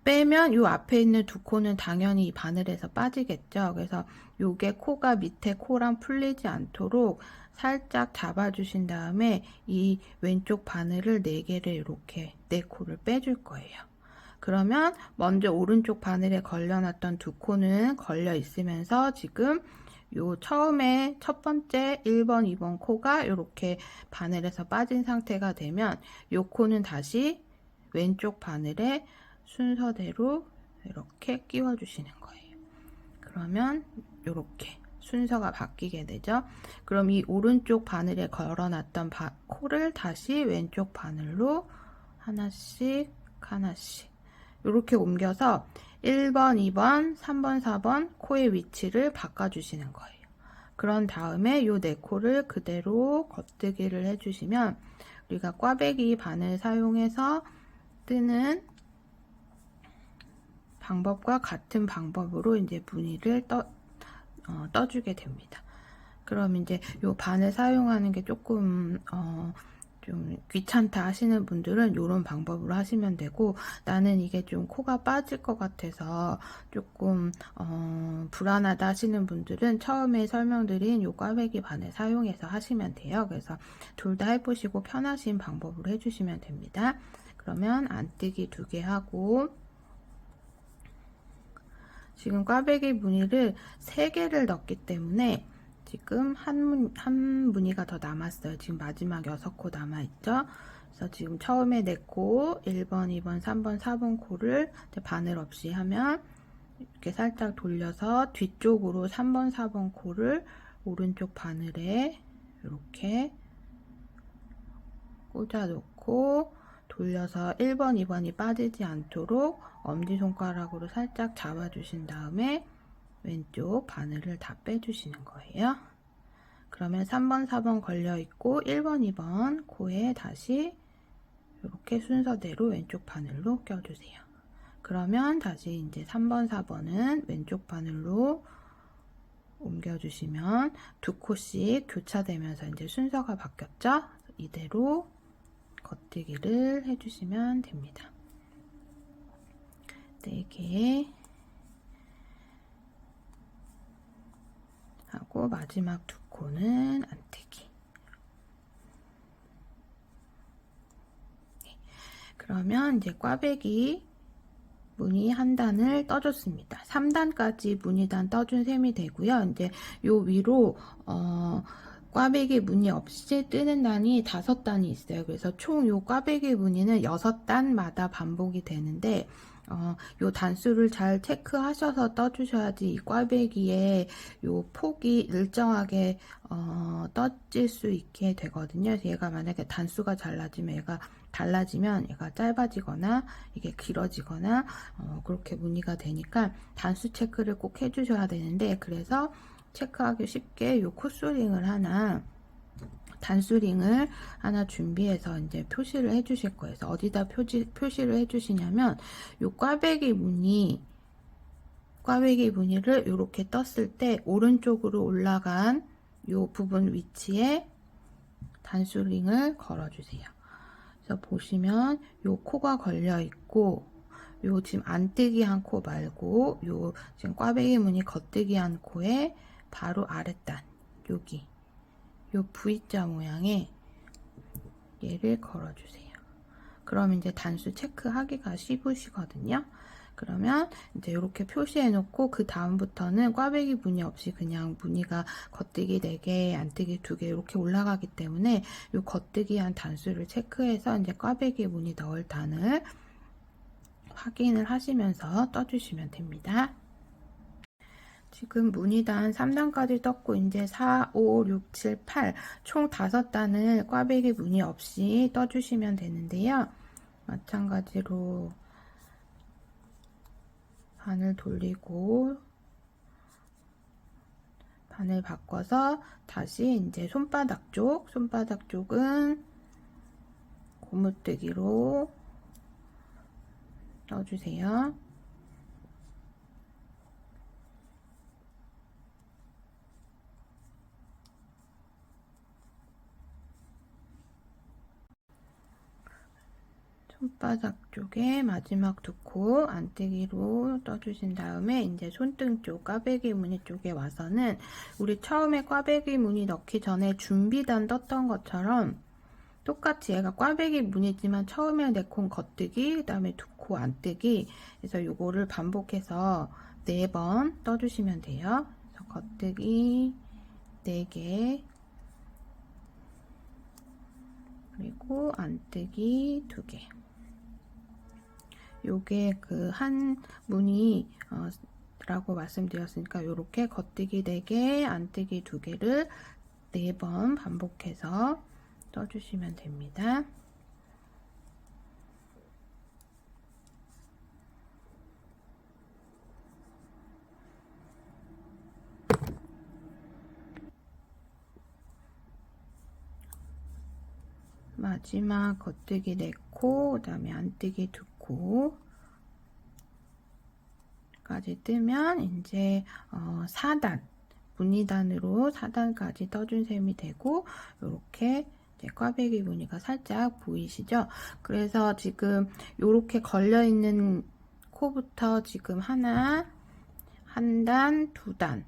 빼면 이 앞에 있는 두 코는 당연히 이 바늘에서 빠지겠죠. 그래서 요게 코가 밑에 코랑 풀리지 않도록 살짝 잡아 주신 다음에 이 왼쪽 바늘을 4개를 이렇게 4코를 빼줄 거예요. 그러면 먼저 오른쪽 바늘에 걸려놨던 두 코는 걸려 있으면서 지금 요 처음에 첫 번째 1번, 2번 코가 이렇게 바늘에서 빠진 상태가 되면 요 코는 다시 왼쪽 바늘에 순서대로 이렇게 끼워 주시는 거예요. 그러면 이렇게 순서가 바뀌게 되죠. 그럼 이 오른쪽 바늘에 걸어놨던 코를 다시 왼쪽 바늘로 하나씩 하나씩 이렇게 옮겨서 1번, 2번, 3번, 4번 코의 위치를 바꿔주시는 거예요. 그런 다음에 요 네 코를 그대로 겉뜨기를 해주시면 우리가 꽈배기 바늘 사용해서 뜨는 방법과 같은 방법으로 이제 무늬를 떠주게 됩니다. 그럼 이제 요 바늘 사용하는 게 조금 좀 귀찮다 하시는 분들은 이런 방법으로 하시면 되고, 나는 이게 좀 코가 빠질 것 같아서 조금 불안하다 하시는 분들은 처음에 설명드린 요 꽈배기 바늘 사용해서 하시면 돼요. 그래서 둘 다 해보시고 편하신 방법으로 해주시면 됩니다. 그러면 안뜨기 2개 하고 지금 꽈배기 무늬를 3개를 넣었기 때문에 지금 한 무늬가 더 남았어요. 지금 마지막 6코 남아있죠. 그래서 지금 처음에 네 코 1번, 2번, 3번, 4번 코를 바늘 없이 하면 이렇게 살짝 돌려서 뒤쪽으로 3번, 4번 코를 오른쪽 바늘에 이렇게 꽂아 놓고 돌려서 1번, 2번이 빠지지 않도록 엄지손가락으로 살짝 잡아주신 다음에 왼쪽 바늘을 다 빼주시는 거예요. 그러면 3번, 4번 걸려있고 1번, 2번 코에 다시 이렇게 순서대로 왼쪽 바늘로 껴주세요. 그러면 다시 이제 3번, 4번은 왼쪽 바늘로 옮겨주시면 두 코씩 교차되면서 이제 순서가 바뀌었죠? 이대로 겉뜨기를 해주시면 됩니다. 4개 하고 마지막 두 코는 안뜨기. 그러면 이제 꽈배기 무늬 한 단을 떠줬습니다. 3단까지 무늬단 떠준 셈이 되고요. 이제 요 위로 꽈배기 무늬 없이 뜨는 단이 5단이 있어요. 그래서 총 요 꽈배기 무늬는 6단마다 반복이 되는데 요 단수를 잘 체크하셔서 떠주셔야지 이 꽈배기의 요 폭이 일정하게 떠질 수 있게 되거든요. 얘가 만약에 단수가 달라지면 얘가 짧아지거나 이게 길어지거나 그렇게 무늬가 되니까 단수 체크를 꼭 해주셔야 되는데, 그래서 체크하기 쉽게 요 코스링을 단수링을 하나 준비해서 이제 표시를 해주실 거예요. 그래서 어디다 표시를 해주시냐면 요 꽈배기 무늬를 이렇게 떴을 때 오른쪽으로 올라간 요 부분 위치에 단수링을 걸어주세요. 그래서 보시면 요 코가 걸려 있고, 요 지금 안뜨기 한 코 말고 요 지금 꽈배기 무늬 겉뜨기 한 코에 바로 아랫단 여기 요 V자 모양의 얘를 걸어주세요. 그럼 이제 단수 체크하기가 쉬우시거든요. 그러면 이제 이렇게 표시해 놓고 그 다음부터는 꽈배기 무늬 없이 그냥 무늬가 겉뜨기 4개, 안뜨기 2개 이렇게 올라가기 때문에 요 겉뜨기 한 단수를 체크해서 이제 꽈배기 무늬 넣을 단을 확인을 하시면서 떠주시면 됩니다. 지금 무늬단 3단까지 떴고 이제 4, 5, 6, 7, 8 총 5단을 꽈배기 무늬 없이 떠주시면 되는데요. 마찬가지로 바늘 돌리고 바늘 바꿔서 다시 이제 손바닥 쪽은 고무뜨기로 떠주세요. 손바닥 쪽에 마지막 두 코 안뜨기로 떠주신 다음에 이제 손등 쪽 꽈배기 무늬 쪽에 와서는 우리 처음에 꽈배기 무늬 넣기 전에 준비단 떴던 것처럼 똑같이 얘가 꽈배기 무늬지만 처음에 4코 겉뜨기, 그 다음에 2코 안뜨기, 그래서 요거를 반복해서 4번 떠주시면 돼요. 그래서 겉뜨기 4개, 그리고 안뜨기 2개. 요게 그 한 무늬 라고 말씀드렸으니까 요렇게 겉뜨기 4개, 안뜨기 2개를 4번 반복해서 떠주시면 됩니다. 마지막 겉뜨기 4코, 그 다음에 안뜨기 2코 까지 뜨면 이제 4단 무늬단으로 4단까지 떠준 셈이 되고, 이렇게 이제 꽈배기 무늬가 살짝 보이시죠? 그래서 지금 이렇게 걸려 있는 코부터 지금 한 단, 2단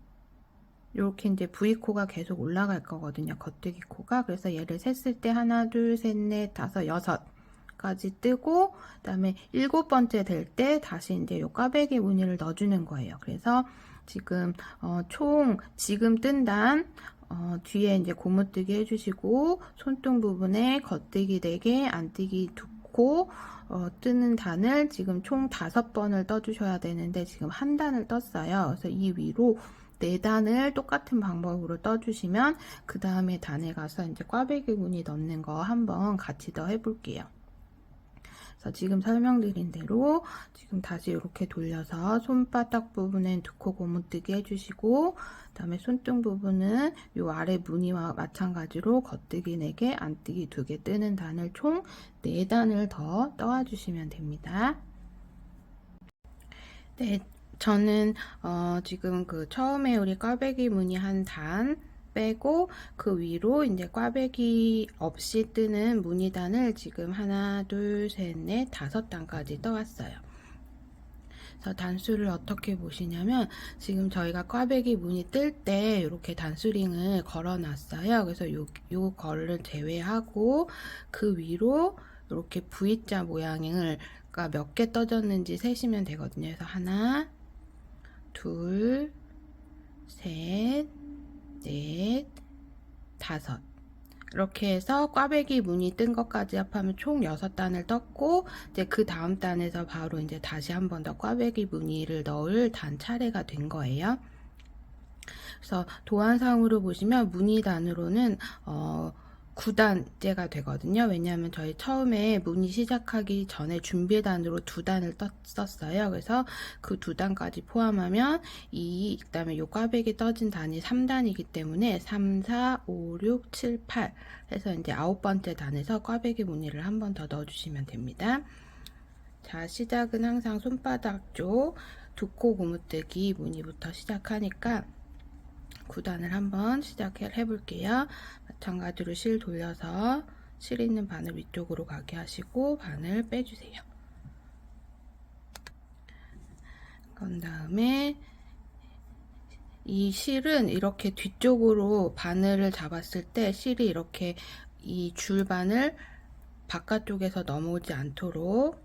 이렇게 이제 V코가 계속 올라갈 거거든요. 겉뜨기 코가. 그래서 얘를 셌을 때 하나, 둘, 셋, 넷, 다섯, 6까지 뜨고, 그 다음에 7번째 될 때 다시 이제 요 꽈배기 무늬를 넣어주는 거예요. 그래서 지금 총 지금 뜬 단 뒤에 이제 고무뜨기 해주시고 손등 부분에 겉뜨기 4개, 안뜨기 2코, 뜨는 단을 지금 총 5번을 떠주셔야 되는데 지금 한 단을 떴어요. 그래서 이 위로 4단을 똑같은 방법으로 떠주시면 그 다음에 단에 가서 이제 꽈배기 무늬 넣는 거 한번 같이 더 해볼게요. 그래서 지금 설명드린 대로 지금 다시 이렇게 돌려서 손바닥 부분엔 2코 고무뜨기 해주시고 그 다음에 손등 부분은 이 아래 무늬와 마찬가지로 겉뜨기 4개, 안뜨기 2개 뜨는 단을 총 4단을 더 떠와주시면 됩니다. 네, 저는 지금 그 처음에 우리 꽈배기 무늬 한 단 빼고 그 위로 이제 꽈배기 없이 뜨는 무늬단을 지금 하나, 둘, 셋, 넷, 5단까지 떠왔어요. 그래서 단수를 어떻게 보시냐면 지금 저희가 꽈배기 무늬 뜰 때 이렇게 단수링을 걸어 놨어요. 그래서 요 거를 제외하고 그 위로 이렇게 V자 모양을 몇 개 떠졌는지 세시면 되거든요. 그래서 하나, 둘, 셋, 넷, 5 이렇게 해서 꽈배기 무늬 뜬 것까지 합하면 총 6단을 떴고 이제 그 다음 단에서 바로 이제 다시 한 번 더 꽈배기 무늬를 넣을 단 차례가 된 거예요. 그래서 도안상으로 보시면 무늬 단으로는 9단째가 되거든요. 왜냐하면 저희 처음에 무늬 시작하기 전에 준비단으로 2단을 썼어요. 그래서 그 2단까지 포함하면 그다음에 요 꽈배기 떠진 단이 3단이기 때문에 3, 4, 5, 6, 7, 8 해서 이제 9번째 단에서 꽈배기 무늬를 한 번 더 넣어주시면 됩니다. 자, 시작은 항상 손바닥 쪽 2코 고무뜨기 무늬부터 시작하니까 9단을 한번 시작해 볼게요. 마찬가지로 실 돌려서 실 있는 바늘 위쪽으로 가게 하시고 바늘 빼주세요. 그런 다음에 이 실은 이렇게 뒤쪽으로 바늘을 잡았을 때 실이 이렇게 이 줄바늘 바깥쪽에서 넘어오지 않도록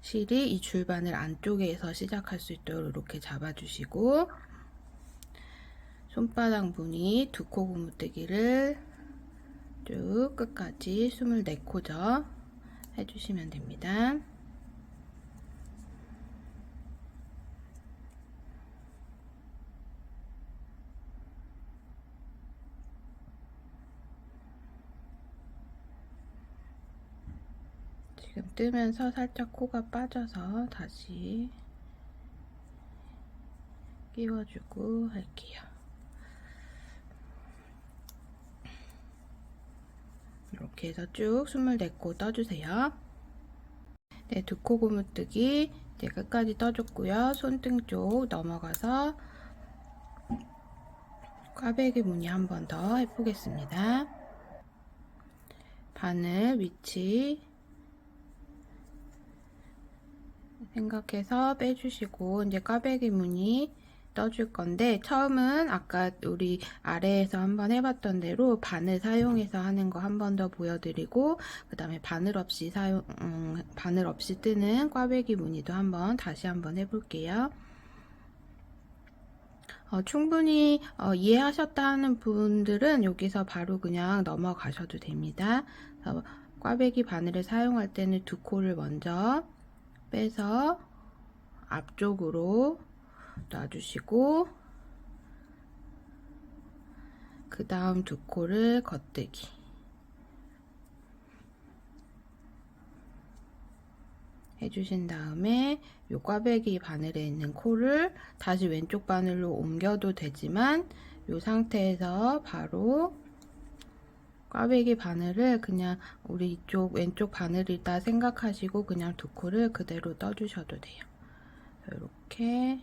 실이 이 줄바늘 안쪽에서 시작할 수 있도록 이렇게 잡아주시고 손바닥 무늬 2코 고무뜨기를 쭉 끝까지 24코죠 해주시면 됩니다. 지금 뜨면서 살짝 코가 빠져서 다시 끼워주고 할게요. 이렇게 해서 쭉 24코 떠주세요. 네, 2코 고무뜨기 이제 끝까지 떠줬고요. 손등 쪽 넘어가서 꽈배기 무늬 한 번 더 해보겠습니다. 바늘 위치 생각해서 빼주시고 이제 꽈배기 무늬 떠줄 건데 처음은 아까 우리 아래에서 한번 해봤던 대로 바늘 사용해서 하는 거 한 번 더 보여드리고 그 다음에 바늘 없이 뜨는 꽈배기 무늬도 다시 한번 해볼게요. 충분히 이해하셨다는 분들은 여기서 바로 그냥 넘어가셔도 됩니다. 꽈배기 바늘을 사용할 때는 2코를 먼저 빼서 앞쪽으로 놔주시고 그 다음 2코를 겉뜨기 해주신 다음에 요 꽈배기 바늘에 있는 코를 다시 왼쪽 바늘로 옮겨도 되지만 요 상태에서 바로 꽈배기 바늘을 그냥 우리 이쪽 왼쪽 바늘이다 생각하시고 그냥 2코를 그대로 떠주셔도 돼요. 이렇게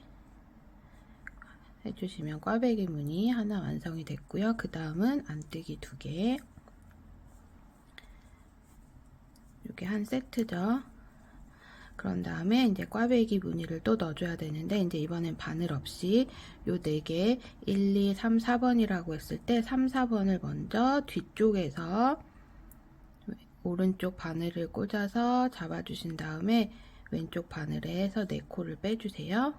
해주시면 꽈배기 무늬 하나 완성이 됐고요. 그 다음은 안뜨기 2개 이게 한 세트죠. 그런 다음에 이제 꽈배기 무늬를 또 넣어줘야 되는데 이제 이번엔 바늘 없이 요 4개 1, 2, 3, 4번이라고 했을 때 3, 4번을 먼저 뒤쪽에서 오른쪽 바늘을 꽂아서 잡아주신 다음에 왼쪽 바늘에 해서 4코를 빼주세요.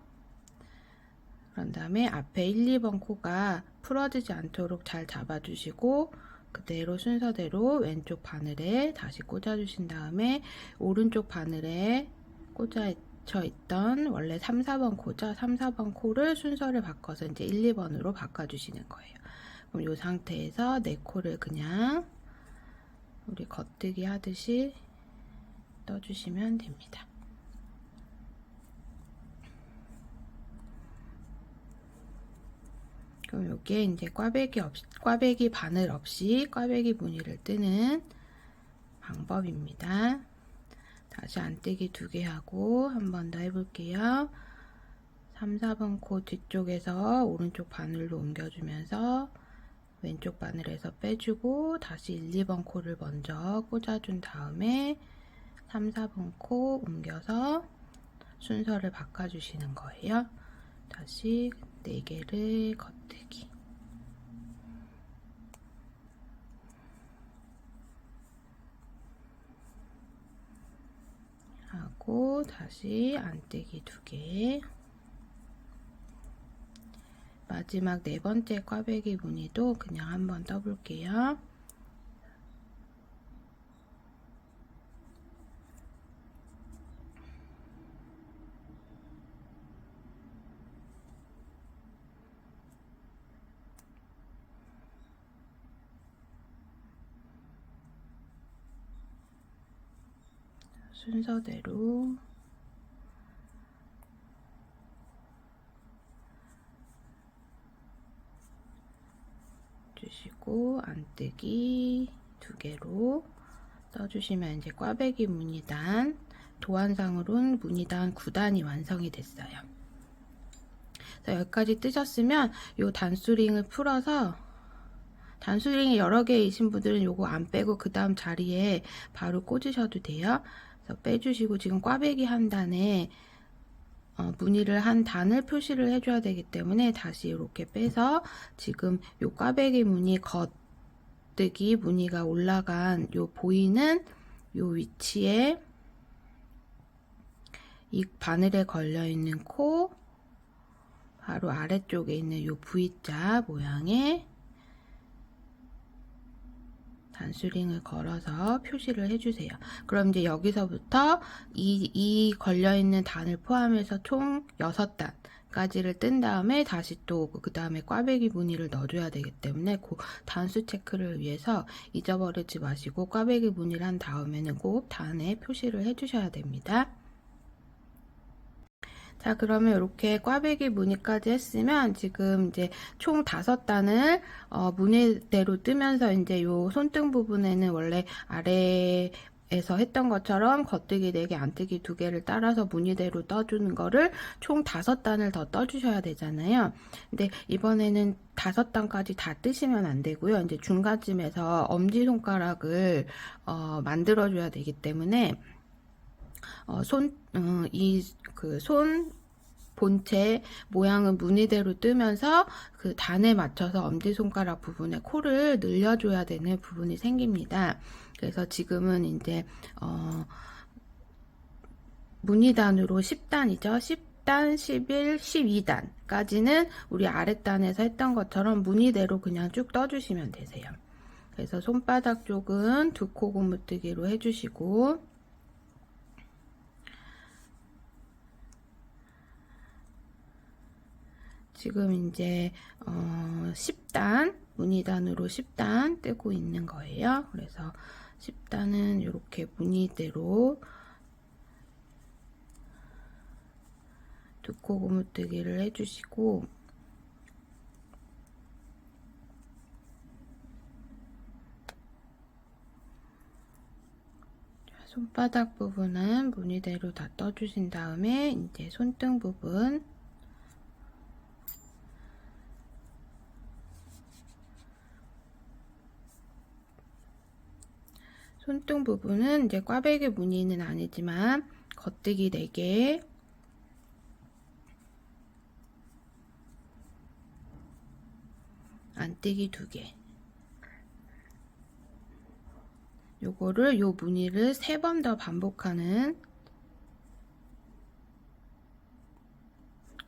그런 다음에 앞에 1, 2번 코가 풀어지지 않도록 잘 잡아주시고 그대로 순서대로 왼쪽 바늘에 다시 꽂아주신 다음에 오른쪽 바늘에 꽂아져 있던 원래 3, 4번 코죠. 3, 4번 코를 순서를 바꿔서 이제 1, 2번으로 바꿔주시는 거예요. 그럼 이 상태에서 네 코를 그냥 우리 겉뜨기 하듯이 떠주시면 됩니다. 그럼 요게 이제 꽈배기 바늘 없이 꽈배기 무늬를 뜨는 방법입니다. 다시 안뜨기 2개 하고 한 번 더 해볼게요. 3, 4번 코 뒤쪽에서 오른쪽 바늘로 옮겨주면서 왼쪽 바늘에서 빼주고 다시 1, 2번 코를 먼저 꽂아준 다음에 3, 4번 코 옮겨서 순서를 바꿔주시는 거예요. 다시 4개를 겉뜨기 하고 다시 안뜨기 2개 마지막 4번째 꽈배기 무늬도 그냥 한번 떠볼게요. 순서대로 주시고 안뜨기 2개로 떠주시면 이제 꽈배기 무늬단 도안상으로는 무늬단 9단이 완성이 됐어요. 그래서 여기까지 뜨셨으면 요 단수링을 풀어서 단수링이 여러 개이신 분들은 요거 안 빼고 그 다음 자리에 바로 꽂으셔도 돼요. 그래서 빼주시고 지금 꽈배기 한 단에 무늬를 한 단을 표시를 해줘야 되기 때문에 다시 이렇게 빼서 지금 요 꽈배기 무늬 겉뜨기 무늬가 올라간 요 보이는 요 위치에 이 바늘에 걸려 있는 코 바로 아래쪽에 있는 요 V자 모양의 단수링을 걸어서 표시를 해주세요. 그럼 이제 여기서부터 이 걸려있는 단을 포함해서 총 6단까지를 뜬 다음에 다시 또 그 다음에 꽈배기 무늬를 넣어줘야 되기 때문에 그 단수 체크를 위해서 잊어버리지 마시고 꽈배기 무늬를 한 다음에는 꼭 단에 표시를 해주셔야 됩니다. 자, 그러면 이렇게 꽈배기 무늬까지 했으면 지금 이제 총 5단을 무늬대로 뜨면서 이제 요 손등 부분에는 원래 아래에서 했던 것처럼 겉뜨기 4개, 안뜨기 2개를 따라서 무늬대로 떠주는 거를 총 5단을 더 떠주셔야 되잖아요. 근데 이번에는 5단까지 다 뜨시면 안 되고요. 이제 중간쯤에서 엄지손가락을 만들어줘야 되기 때문에 손 본체 모양은 무늬대로 뜨면서 그 단에 맞춰서 엄지손가락 부분에 코를 늘려줘야 되는 부분이 생깁니다. 그래서 지금은 이제 무늬단으로 10단이죠. 10단, 11, 12단까지는 우리 아랫단에서 했던 것처럼 무늬대로 그냥 쭉 떠주시면 되세요. 그래서 손바닥 쪽은 2코 고무뜨기로 해주시고 지금 이제 10단 무늬단으로 10단 뜨고 있는 거예요. 그래서 10단은 이렇게 무늬대로 2코 고무뜨기를 해주시고 손바닥 부분은 무늬대로 다 떠주신 다음에 이제 손등 부분 손등 부분은 이제 꽈배기 무늬는 아니지만 겉뜨기 4개 안뜨기 2개 요거를 요 무늬를 3번 더 반복하는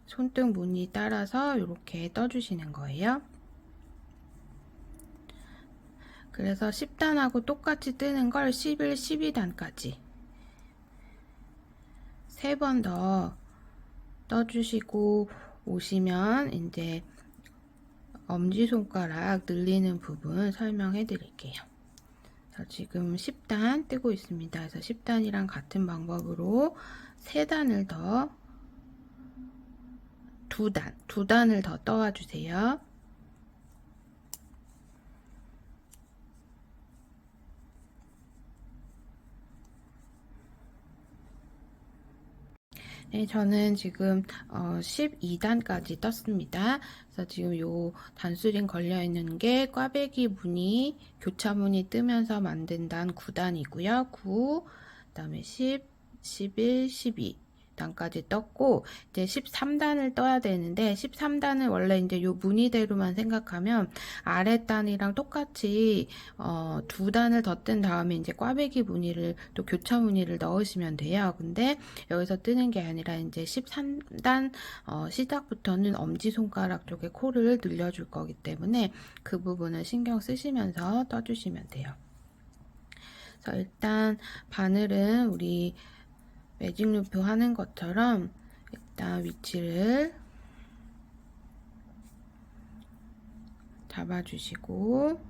손등 무늬 따라서 이렇게 떠주시는 거예요. 그래서 10단하고 똑같이 뜨는 걸 11, 12단까지 3번 더 떠주시고 오시면 이제 엄지손가락 늘리는 부분 설명해 드릴게요. 지금 10단 뜨고 있습니다. 그래서 10단이랑 같은 방법으로 3단을 더 2단을 더 떠와 주세요. 네, 저는 지금 12단까지 떴습니다. 그래서 지금 요 단수링 걸려 있는 게 꽈배기 무늬, 교차 무늬 뜨면서 만든 단 9단이고요. 9, 그다음에 10, 11, 12. 단까지 떴고 이제 13단을 떠야 되는데 13단은 원래 이제 요 무늬대로만 생각하면 아랫단이랑 똑같이 2단을 더 뜬 다음에 이제 꽈배기 무늬를 또 교차 무늬를 넣으시면 돼요. 근데 여기서 뜨는 게 아니라 이제 13단 시작부터는 엄지손가락 쪽에 코를 늘려줄 거기 때문에 그 부분을 신경 쓰시면서 떠주시면 돼요. 그래서 일단 바늘은 우리 매직 루프 하는 것처럼 일단 위치를 잡아주시고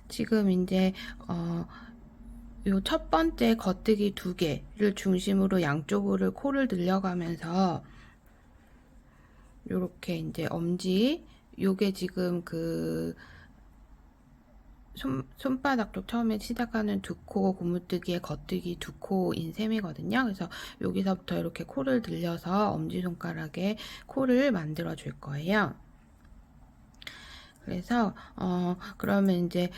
지금 이제 요 첫 번째 겉뜨기 2개를 중심으로 양쪽으로 코를 늘려가면서 요렇게 이제 엄지 요게 지금 그 손바닥 쪽 처음에 시작하는 2코 고무뜨기의 겉뜨기 2코인 셈이거든요. 그래서 여기서부터 이렇게 코를 늘려서 엄지손가락에 코를 만들어 줄 거예요. 그래서 그러면 이제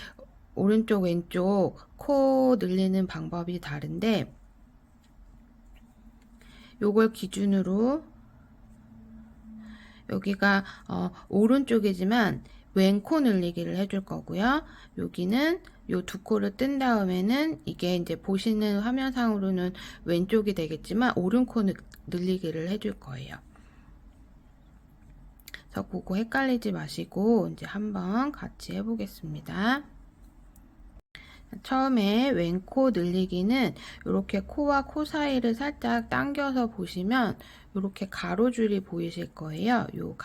오른쪽 왼쪽 코 늘리는 방법이 다른데 요걸 기준으로 여기가 오른쪽이지만 왼코 늘리기를 해줄 거고요. 여기는 요 2코를 뜬 다음에는 이게 이제 보시는 화면상으로는 왼쪽이 되겠지만 오른코 늘리기를 해줄 거예요. 그래서 그거 헷갈리지 마시고 이제 한번 같이 해보겠습니다. 처음에 왼코 늘리기는 이렇게 코와 코 사이를 살짝 당겨서 보시면 이렇게 가로줄이 보이실 거예요. 요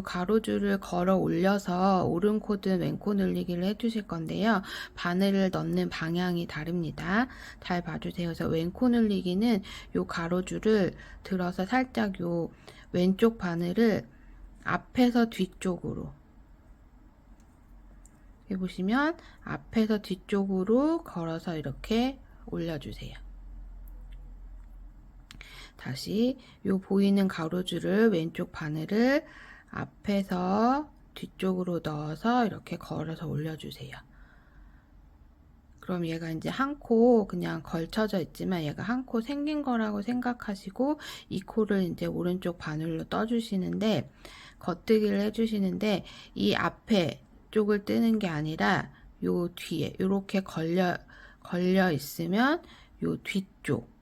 가로줄을 걸어 올려서 오른코든 왼코 늘리기를 해주실 건데요. 바늘을 넣는 방향이 다릅니다. 잘 봐주세요. 그래서 왼코 늘리기는 요 가로줄을 들어서 살짝 요 왼쪽 바늘을 앞에서 뒤쪽으로 해보시면 앞에서 뒤쪽으로 걸어서 이렇게 올려주세요. 다시 요 보이는 가로줄을 왼쪽 바늘을 앞에서 뒤쪽으로 넣어서 이렇게 걸어서 올려주세요. 그럼 얘가 이제 한 코 그냥 걸쳐져 있지만 얘가 한 코 생긴 거라고 생각하시고 이 코를 이제 오른쪽 바늘로 떠주시는데 겉뜨기를 해주시는데 이 앞에 쪽을 뜨는 게 아니라 요 뒤에 이렇게 걸려 있으면 요 뒤쪽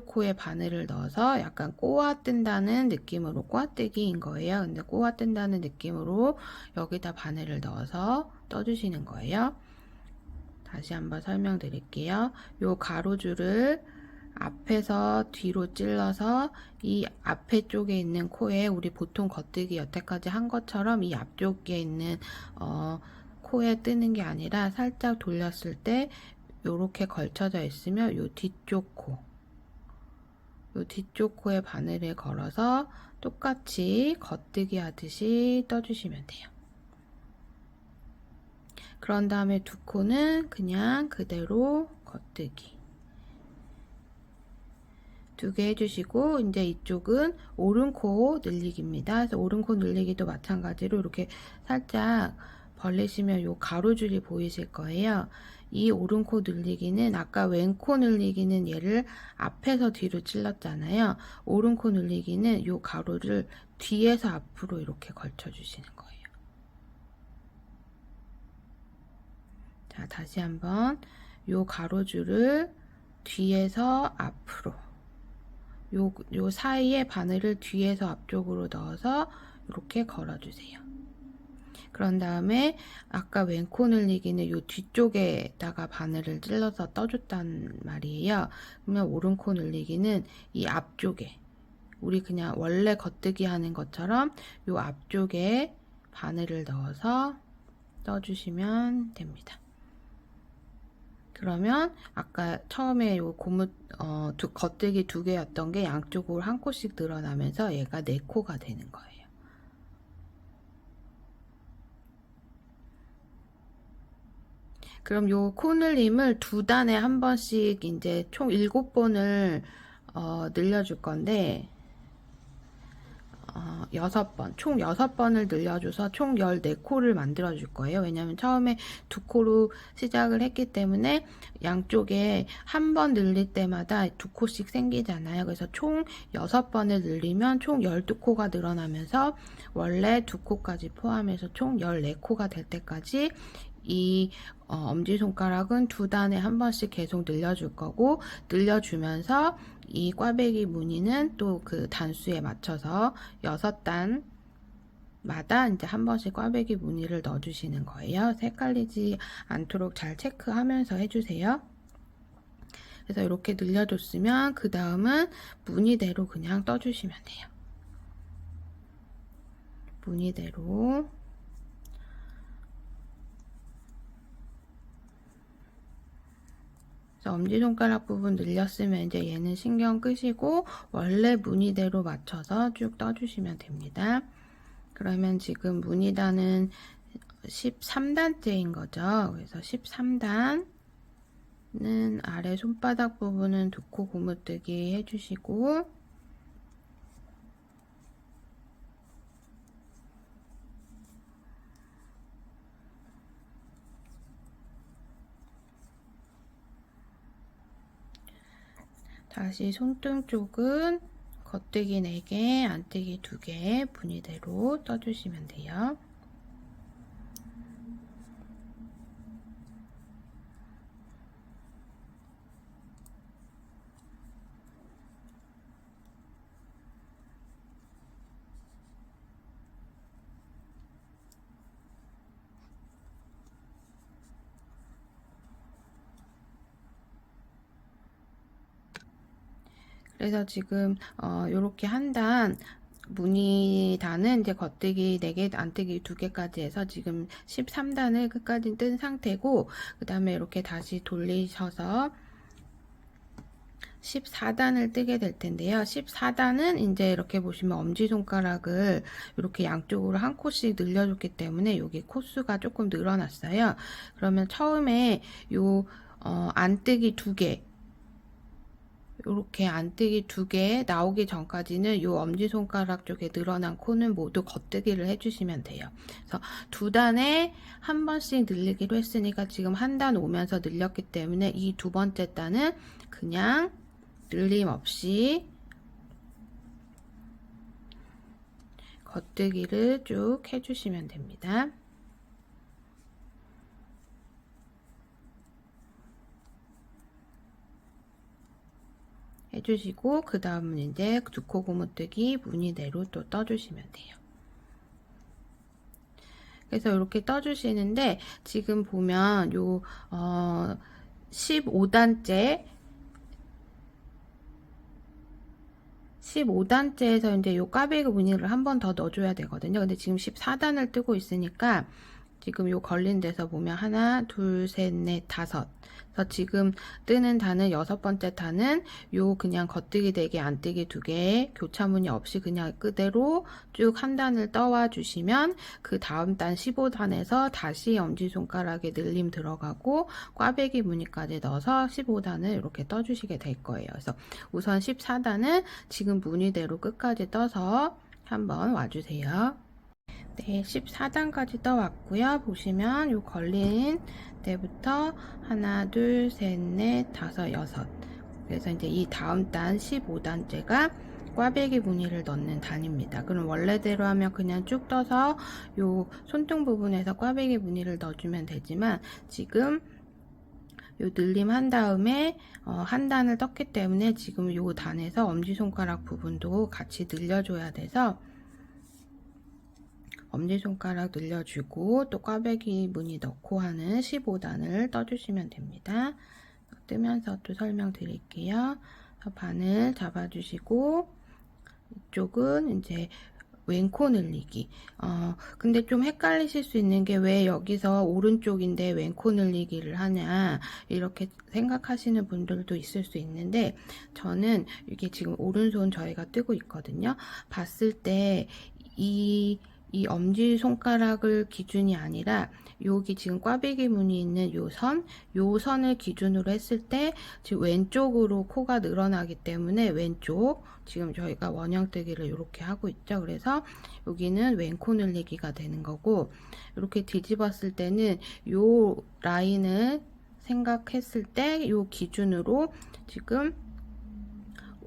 코에 바늘을 넣어서 약간 꼬아 뜬다는 느낌으로 꼬아뜨기인 거예요. 근데 꼬아 뜬다는 느낌으로 여기다 바늘을 넣어서 떠주시는 거예요. 다시 한번 설명드릴게요. 요 가로줄을 앞에서 뒤로 찔러서 이 앞에 쪽에 있는 코에 우리 보통 겉뜨기 여태까지 한 것처럼 이 앞쪽에 있는 코에 뜨는 게 아니라 살짝 돌렸을 때 요렇게 걸쳐져 있으면 요 뒤쪽 코에 바늘을 걸어서 똑같이 겉뜨기 하듯이 떠주시면 돼요. 그런 다음에 2코는 그냥 그대로 겉뜨기 2개 해주시고 이제 이쪽은 오른코 늘리기입니다. 그래서 오른코 늘리기도 마찬가지로 이렇게 살짝 벌리시면 요 가로줄이 보이실 거예요. 이 오른코 늘리기는 아까 왼코 늘리기는 얘를 앞에서 뒤로 찔렀잖아요. 오른코 늘리기는 요 가로를 뒤에서 앞으로 이렇게 걸쳐 주시는 거예요. 자, 다시 한번 요 가로줄을 뒤에서 앞으로 요 사이에 바늘을 뒤에서 앞쪽으로 넣어서 이렇게 걸어주세요. 그런 다음에 아까 왼코 늘리기는 요 뒤쪽에다가 바늘을 찔러서 떠줬단 말이에요. 그러면 오른코 늘리기는 이 앞쪽에, 우리 그냥 원래 겉뜨기 하는 것처럼 요 앞쪽에 바늘을 넣어서 떠주시면 됩니다. 그러면 아까 처음에 요 겉뜨기 2개였던 게 양쪽으로 한 코씩 늘어나면서 얘가 4코가 되는 거예요. 그럼 요 코늘림을 2단에 한 번씩 이제 총 7번을 늘려줄 건데 6번, 총 6번을 늘려줘서 총 14코를 만들어 줄 거예요. 왜냐면 처음에 2코로 시작을 했기 때문에 양쪽에 한 번 늘릴 때마다 2코씩 생기잖아요. 그래서 총 6번을 늘리면 총 12코가 늘어나면서 원래 2코까지 포함해서 총 14코가 될 때까지 이 엄지손가락은 2단에 한 번씩 계속 늘려줄 거고, 늘려주면서 이 꽈배기 무늬는 또 그 단수에 맞춰서 6단마다 이제 한 번씩 꽈배기 무늬를 넣어주시는 거예요. 헷갈리지 않도록 잘 체크하면서 해주세요. 그래서 이렇게 늘려줬으면 그 다음은 무늬대로 그냥 떠주시면 돼요. 무늬대로. 엄지손가락 부분 늘렸으면 이제 얘는 신경 끄시고 원래 무늬대로 맞춰서 쭉 떠주시면 됩니다. 그러면 지금 무늬단은 13단째인 거죠. 그래서 13단은 아래 손바닥 부분은 2코 고무뜨기 해주시고, 다시 손등 쪽은 겉뜨기 4개, 안뜨기 2개 무늬대로 떠주시면 돼요. 그래서 지금 요렇게 한 단 무늬단은 이제 겉뜨기 4개, 안뜨기 2개까지 해서 지금 13단을 끝까지 뜬 상태고, 그 다음에 이렇게 다시 돌리셔서 14단을 뜨게 될 텐데요. 14단은 이제 이렇게 보시면 엄지손가락을 이렇게 양쪽으로 한 코씩 늘려줬기 때문에 여기 코수가 조금 늘어났어요. 그러면 처음에 요 안뜨기 2개, 이렇게 안뜨기 2개 나오기 전까지는 요 엄지손가락 쪽에 늘어난 코는 모두 겉뜨기를 해주시면 돼요. 그래서 2단에 한 번씩 늘리기로 했으니까 지금 한 단 오면서 늘렸기 때문에 이 2번째 단은 그냥 늘림 없이 겉뜨기를 쭉 해주시면 됩니다. 해주시고, 그 다음은 이제 2코 고무뜨기 무늬대로 또 떠주시면 돼요. 그래서 이렇게 떠주시는데, 지금 보면 요 15단째에서 이제 요 꽈배기 무늬를 한 번 더 넣어줘야 되거든요. 근데 지금 14단을 뜨고 있으니까 지금 요 걸린 데서 보면 하나, 둘, 셋, 넷, 5. 그래서 지금 뜨는 단은 6번째 단은 요 그냥 겉뜨기 4개, 안뜨기 2개, 교차무늬 없이 그냥 그대로 쭉 한 단을 떠와 주시면 그 다음 단 15단에서 다시 엄지손가락에 늘림 들어가고 꽈배기 무늬까지 넣어서 15단을 이렇게 떠주시게 될 거예요. 그래서 우선 14단은 지금 무늬대로 끝까지 떠서 한번 와주세요. 네, 14단까지 떠왔고요. 보시면 요 걸린 때부터 하나, 둘, 셋, 넷, 5, 6. 그래서 이제 이 다음 단 15단째가 꽈배기 무늬를 넣는 단입니다. 그럼 원래대로 하면 그냥 쭉 떠서 요 손등 부분에서 꽈배기 무늬를 넣어주면 되지만 지금 요 늘림 한 다음에 한 단을 떴기 때문에 지금 요 단에서 엄지손가락 부분도 같이 늘려줘야 돼서 엄지손가락 늘려주고 또 꽈배기 무늬 넣고 하는 15단을 떠주시면 됩니다. 뜨면서 또 설명드릴게요. 바늘 잡아주시고 이쪽은 이제 왼코 늘리기. 근데 좀 헷갈리실 수 있는 게 왜 여기서 오른쪽인데 왼코 늘리기를 하냐 이렇게 생각하시는 분들도 있을 수 있는데 저는 이게 지금 오른손 저희가 뜨고 있거든요. 봤을 때 이 엄지손가락을 기준이 아니라 여기 지금 꽈배기 무늬 있는 요 선을 기준으로 했을 때 지금 왼쪽으로 코가 늘어나기 때문에 왼쪽 지금 저희가 원형뜨기를 이렇게 하고 있죠. 그래서 여기는 왼코 늘리기가 되는 거고 이렇게 뒤집었을 때는 요 라인을 생각했을 때 요 기준으로 지금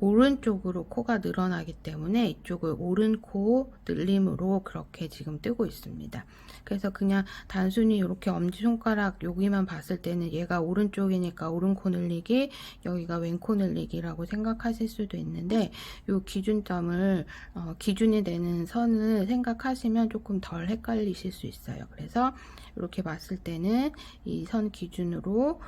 오른쪽으로 코가 늘어나기 때문에 이쪽을 오른코 늘림으로 그렇게 지금 뜨고 있습니다. 그래서 그냥 단순히 이렇게 엄지손가락 여기만 봤을 때는 얘가 오른쪽이니까 오른코 늘리기, 여기가 왼코 늘리기라고 생각하실 수도 있는데 이 기준점을 기준이 되는 선을 생각하시면 조금 덜 헷갈리실 수 있어요. 그래서 이렇게 봤을 때는 이 선 기준으로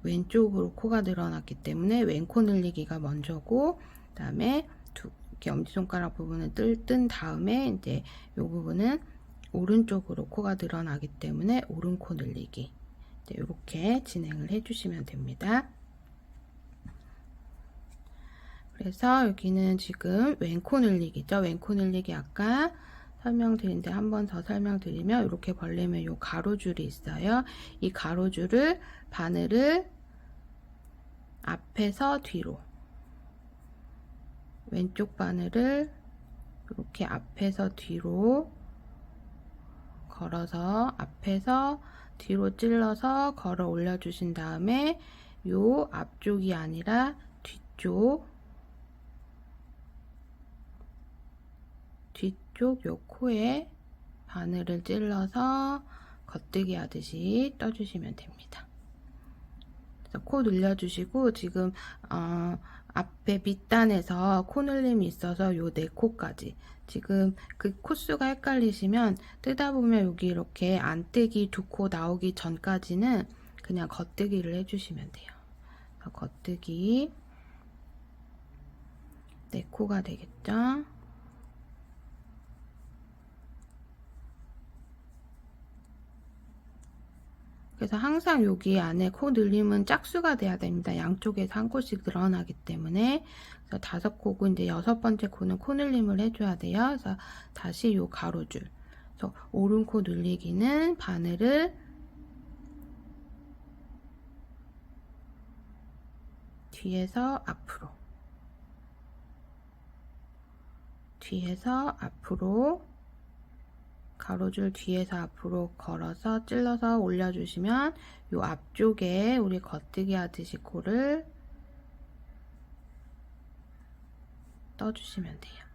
왼쪽으로 코가 늘어났기 때문에 왼코 늘리기가 먼저고, 그 다음에 이렇게 엄지손가락 부분을 뜬 다음에 이제 이 부분은 오른쪽으로 코가 늘어나기 때문에 오른코 늘리기. 이렇게 진행을 해주시면 됩니다. 그래서 여기는 지금 왼코 늘리기죠. 왼코 늘리기 아까 설명드린데 한 번 더 설명드리면 이렇게 벌리면 이 가로줄이 있어요. 이 가로줄을 바늘을 앞에서 뒤로, 왼쪽 바늘을 이렇게 앞에서 뒤로 걸어서 앞에서 뒤로 찔러서 걸어 올려 주신 다음에 요 앞쪽이 아니라 뒤쪽 요 코에 바늘을 찔러서 겉뜨기 하듯이 떠주시면 됩니다. 그래서 코 늘려주시고 지금 앞에 밑단에서 코 늘림이 있어서 요 네 코까지 지금 그 코수가 헷갈리시면 뜨다 보면 여기 이렇게 안뜨기 두 코 나오기 전까지는 그냥 겉뜨기를 해주시면 돼요. 겉뜨기 네 코가 되겠죠. 그래서 항상 여기 안에 코 늘림은 짝수가 돼야 됩니다. 양쪽에서 한 코씩 늘어나기 때문에. 그래서 5코고 이제 6번째 코는 코 늘림을 해줘야 돼요. 그래서 다시 요 가로줄. 그래서 오른코 늘리기는 바늘을 뒤에서 앞으로 가로줄 뒤에서 앞으로 걸어서 찔러서 올려주시면 요 앞쪽에 우리 겉뜨기 하듯이 코를 떠주시면 돼요.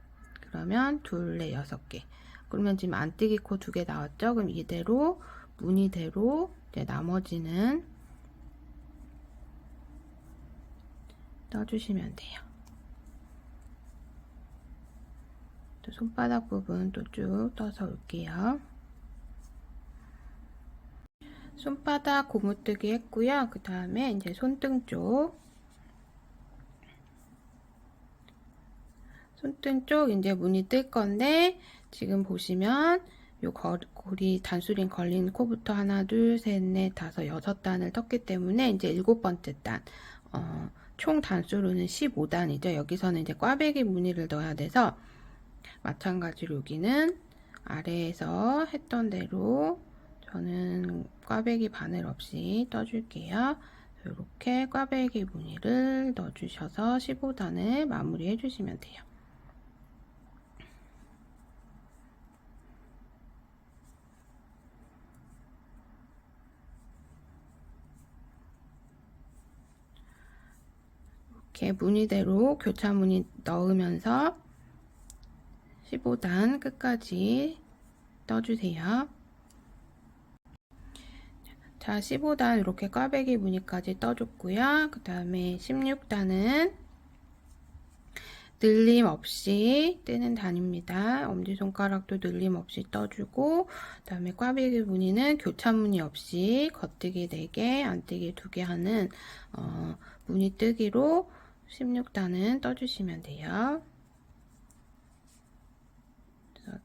그러면 둘, 넷, 6개. 그러면 지금 안뜨기 코 2개 나왔죠? 그럼 이대로 무늬대로 이제 나머지는 떠주시면 돼요. 또 손바닥 부분 또 쭉 떠서 올게요. 손바닥 고무뜨기 했고요. 그 다음에 이제 손등 쪽 이제 무늬 뜰 건데 지금 보시면 요 고리 단수링 걸린 코부터 하나, 둘, 셋, 넷, 다섯, 6단을 떴기 때문에 이제 7번째 단. 총 단수로는 15단이죠. 여기서는 이제 꽈배기 무늬를 넣어야 돼서 마찬가지로 여기는 아래에서 했던 대로 저는 꽈배기 바늘 없이 떠줄게요. 이렇게 꽈배기 무늬를 넣어주셔서 15단을 마무리 해주시면 돼요. 이렇게 무늬대로 교차 무늬 넣으면서 15단 끝까지 떠주세요. 자, 15단 이렇게 꽈배기 무늬까지 떠줬고요. 그 다음에 16단은 늘림 없이 뜨는 단입니다. 엄지손가락도 늘림 없이 떠주고, 그 다음에 꽈배기 무늬는 교차 무늬 없이 겉뜨기 4개, 안뜨기 2개 하는 무늬 뜨기로 16단은 떠주시면 돼요.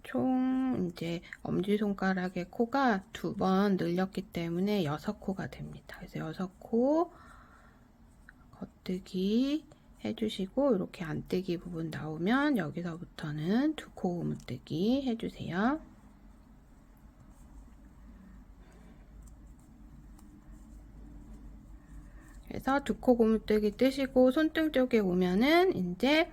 총 이제 엄지손가락의 코가 2번 늘렸기 때문에 6코가 됩니다. 그래서 6코 겉뜨기 해주시고, 이렇게 안뜨기 부분 나오면 여기서부터는 2코 고무뜨기 해주세요. 그래서 2코 고무뜨기 뜨시고 손등 쪽에 오면은 이제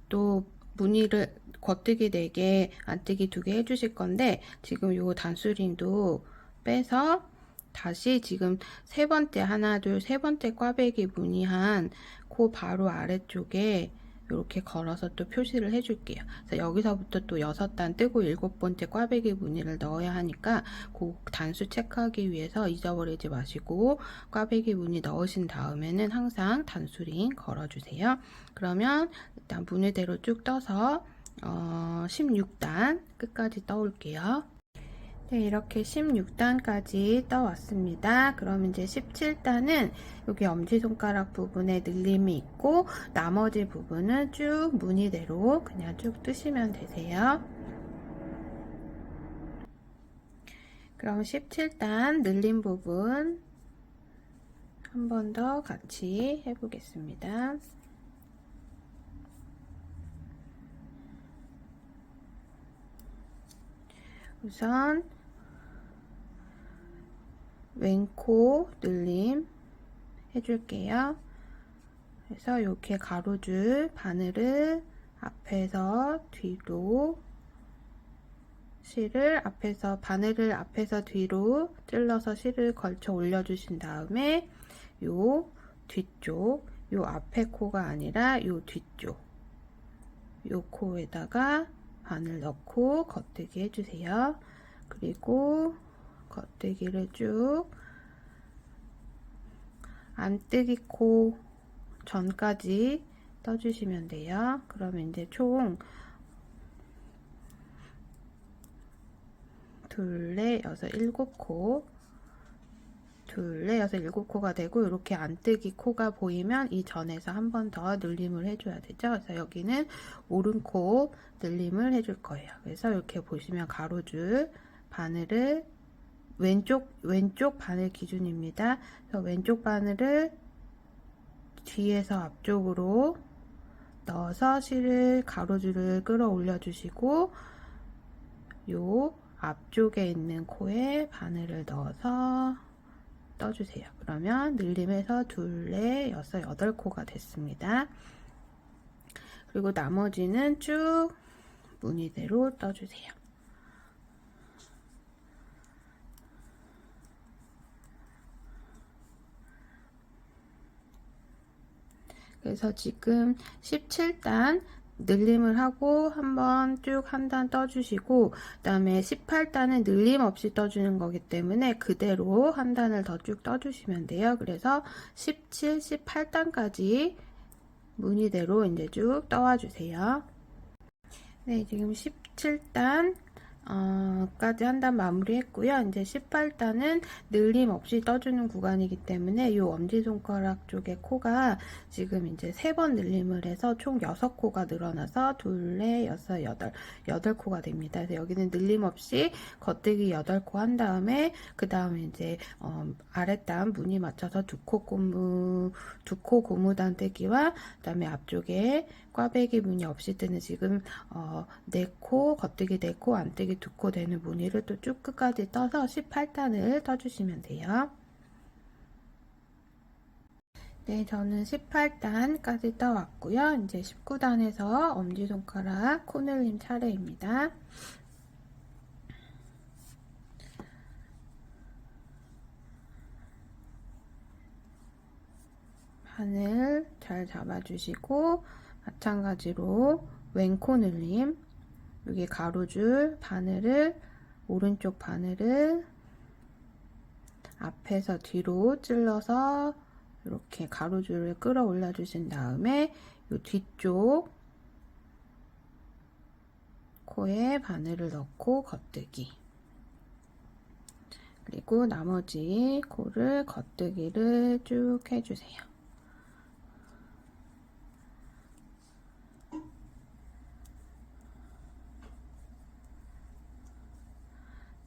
또 무늬를 겉뜨기 4개, 안뜨기 2개 해주실 건데, 지금 요 단수링도 빼서 다시 지금 세 번째, 하나, 둘, 세 번째 꽈배기 무늬한 코 바로 아래쪽에 이렇게 걸어서 또 표시를 해줄게요. 그래서 여기서부터 또 6단 뜨고 7번째 꽈배기 무늬를 넣어야 하니까 그 단수 체크하기 위해서 잊어버리지 마시고 꽈배기 무늬 넣으신 다음에는 항상 단수링 걸어주세요. 그러면 일단 무늬대로 쭉 떠서 16단 끝까지 떠올게요. 네, 이렇게 16단까지 떠왔습니다. 그럼 이제 17단은 여기 엄지손가락 부분에 늘림이 있고 나머지 부분은 쭉 무늬대로 그냥 쭉 뜨시면 되세요. 그럼 17단 늘림 부분 한 번 더 같이 해보겠습니다. 우선 왼코 늘림 해줄게요. 그래서 이렇게 가로줄 바늘을 앞에서 뒤로 실을 앞에서 바늘을 앞에서 뒤로 찔러서 실을 걸쳐 올려주신 다음에 요 뒤쪽, 요 앞에 코가 아니라 요 뒤쪽, 요 코에다가 바늘 넣고 겉뜨기 해주세요. 그리고 겉뜨기를 쭉 안뜨기 코 전까지 떠주시면 돼요. 그러면 이제 총 둘, 넷, 여섯, 7코, 둘, 넷, 여섯, 7코가 되고, 이렇게 안뜨기 코가 보이면 이 전에서 한 번 더 늘림을 해줘야 되죠. 그래서 여기는 오른코 늘림을 해줄 거예요. 그래서 이렇게 보시면 가로줄 바늘을 왼쪽 바늘 기준입니다. 그래서 왼쪽 바늘을 뒤에서 앞쪽으로 넣어서 실을 가로줄을 끌어올려 주시고, 요 앞쪽에 있는 코에 바늘을 넣어서 떠주세요. 그러면 늘림에서 둘, 넷, 여섯, 8코가 됐습니다. 그리고 나머지는 쭉 무늬대로 떠주세요. 그래서 지금 17단 늘림을 하고 한번 쭉 한 단 떠주시고, 그 다음에 18단은 늘림 없이 떠주는 거기 때문에 그대로 한 단을 더 쭉 떠주시면 돼요. 그래서 17, 18단까지 무늬대로 이제 쭉 떠와 주세요. 네, 지금 17단 까지 한 단 마무리 했고요. 이제 18단은 늘림 없이 떠주는 구간이기 때문에 이 엄지손가락 쪽에 코가 지금 이제 3번 늘림을 해서 총 6코가 늘어나서 둘, 넷, 여섯, 8코가 됩니다. 그래서 여기는 늘림 없이 겉뜨기 8코 한 다음에 그 다음에 이제 아랫단 무늬 맞춰서 2코 고무단 뜨기와 그 다음에 앞쪽에 꽈배기 무늬 없이 뜨는 지금 4코, 겉뜨기 4코, 안뜨기 2코 되는 무늬를 또 쭉 끝까지 떠서 18단을 떠주시면 돼요. 네, 저는 18단까지 떠왔고요. 이제 19단에서 엄지손가락 코늘림 차례입니다. 바늘 잘 잡아주시고 마찬가지로 왼코 늘림, 여기 가로줄 바늘을 오른쪽 바늘을 앞에서 뒤로 찔러서 이렇게 가로줄을 끌어올려 주신 다음에 이 뒤쪽 코에 바늘을 넣고 겉뜨기, 그리고 나머지 코를 겉뜨기를 쭉 해주세요.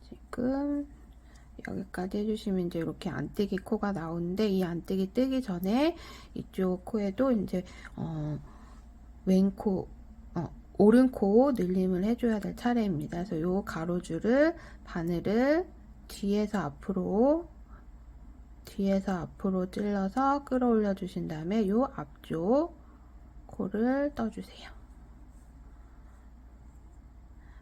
지금 여기까지 해주시면 이제 이렇게 안뜨기 코가 나오는데, 이 안뜨기 뜨기 전에 이쪽 코에도 이제 왼코, 오른코 늘림을 해줘야 될 차례입니다. 그래서 요 가로줄을 바늘을 뒤에서 앞으로 찔러서 끌어올려 주신 다음에 요 앞쪽 코를 떠주세요.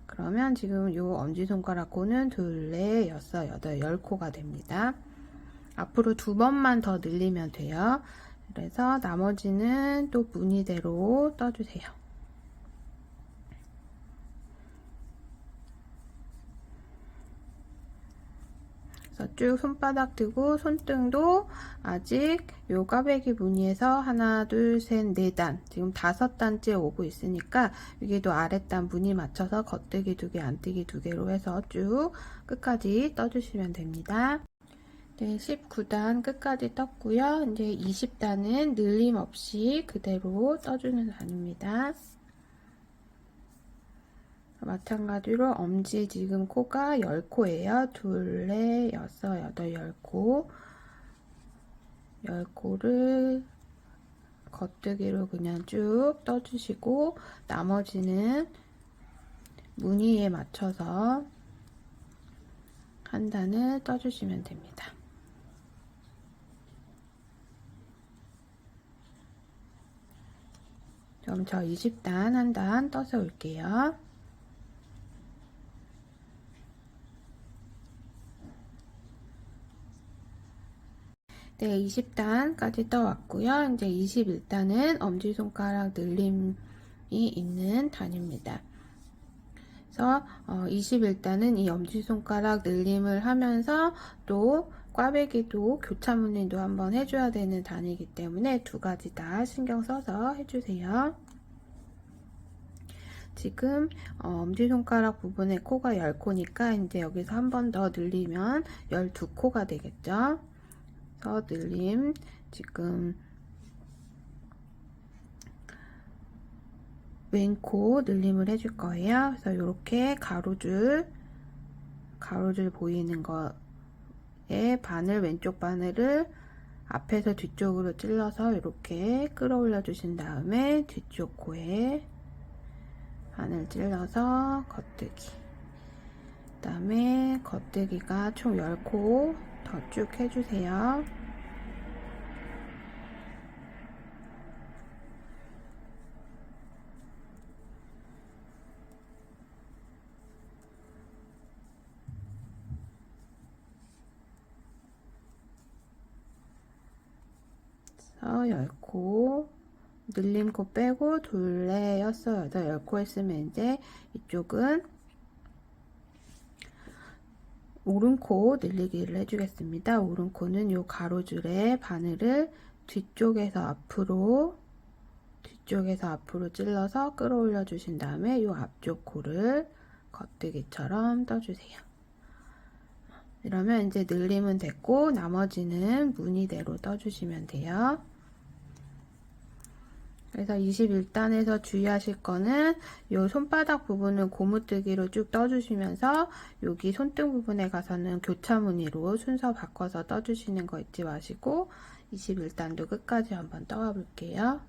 그러면 지금 요 엄지손가락 코는 2, 4, 6, 8, 10코가 됩니다. 앞으로 2번만 더 늘리면 돼요. 그래서 나머지는 또 무늬대로 떠주세요. 그래서 쭉 손바닥 뜨고 손등도 아직 요 꽈배기 무늬에서 하나, 둘, 셋, 4단, 지금 5단째 오고 있으니까 여기도 아랫단 무늬 맞춰서 겉뜨기 2개, 안뜨기 2개로 해서 쭉 끝까지 떠주시면 됩니다. 네, 19단 끝까지 떴고요. 이제 20단은 늘림 없이 그대로 떠주는 단입니다. 마찬가지로 엄지 지금 코가 10코예요. 2, 4, 6, 8, 10코. 10코를 겉뜨기로 그냥 쭉 떠주시고, 나머지는 무늬에 맞춰서 한 단을 떠주시면 됩니다. 그럼 저 20단 한 단 떠서 올게요. 네, 20단까지 떠왔고요. 이제 21단은 엄지손가락 늘림이 있는 단입니다. 그래서 21단은 이 엄지손가락 늘림을 하면서 또 꽈배기도 교차무늬도 한번 해줘야 되는 단이기 때문에 2가지 다 신경 써서 해주세요. 지금 엄지손가락 부분에 코가 10코니까 이제 여기서 한 번 더 늘리면 12코가 되겠죠. 그래서 늘림 지금 왼코 늘림을 해줄 거예요. 그래서 이렇게 가로줄 보이는 거에 왼쪽 바늘을 앞에서 뒤쪽으로 찔러서 이렇게 끌어올려 주신 다음에 뒤쪽 코에 바늘 찔러서 겉뜨기, 그 다음에 겉뜨기가 총 10코 더 쭉 해주세요. 그래서 10코, 늘림코 빼고 2, 4, 6, 8, 10코 했으면 이제 이쪽은 오른코 늘리기를 해주겠습니다. 오른코는 요 가로줄에 바늘을 뒤쪽에서 앞으로 찔러서 끌어올려 주신 다음에 요 앞쪽 코를 겉뜨기처럼 떠주세요. 이러면 이제 늘림은 됐고 나머지는 무늬대로 떠주시면 돼요. 그래서 21단에서 주의하실 거는 요 손바닥 부분은 고무뜨기로 쭉 떠주시면서 여기 손등 부분에 가서는 교차무늬로 순서 바꿔서 떠주시는 거 잊지 마시고 21단도 끝까지 한번 떠와 볼게요.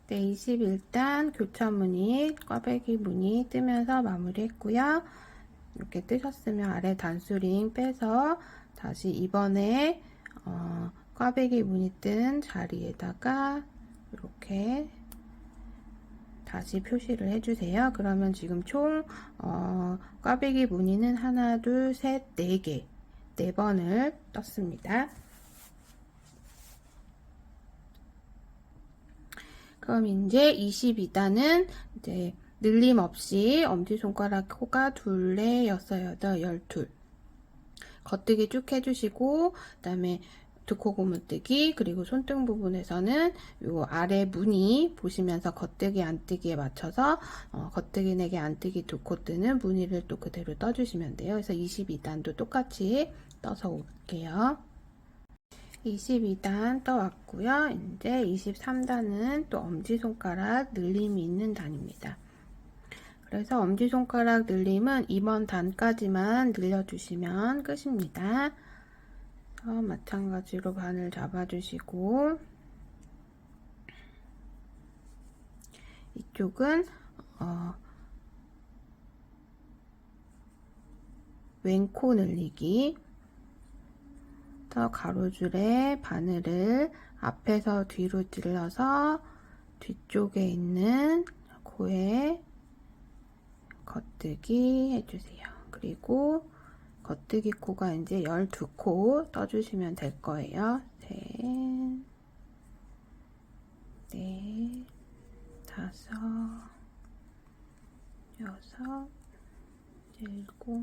네, 21단 교차무늬, 꽈배기 무늬 뜨면서 마무리했고요. 이렇게 뜨셨으면 아래 단수링 빼서 다시 이번에 꽈배기 무늬 뜬 자리에다가 이렇게 다시 표시를 해주세요. 그러면 지금 총 꽈배기 무늬는 하나, 둘, 셋, 4개, 4번을 떴습니다. 그럼 이제 22단은 이제 늘림 없이 엄지손가락 코가 2, 4, 6, 8, 12 겉뜨기 쭉 해주시고, 그다음에 두 코 고무뜨기, 그리고 손등 부분에서는 요 아래 무늬 보시면서 겉뜨기 안뜨기에 맞춰서 겉뜨기 4개 안뜨기 2코 뜨는 무늬를 또 그대로 떠주시면 돼요. 그래서 22단도 똑같이 떠서 올게요. 22단 떠왔고요. 이제 23단은 또 엄지손가락 늘림이 있는 단입니다. 그래서 엄지손가락 늘림은 이번 단까지만 늘려주시면 끝입니다. 마찬가지로 바늘 잡아주시고, 이쪽은 왼코 늘리기, 가로줄에 바늘을 앞에서 뒤로 찔러서 뒤쪽에 있는 코에 겉뜨기 해주세요. 그리고 겉뜨기 코가 이제 12코 떠주시면 될 거예요. 셋, 넷, 다섯, 여섯, 일곱,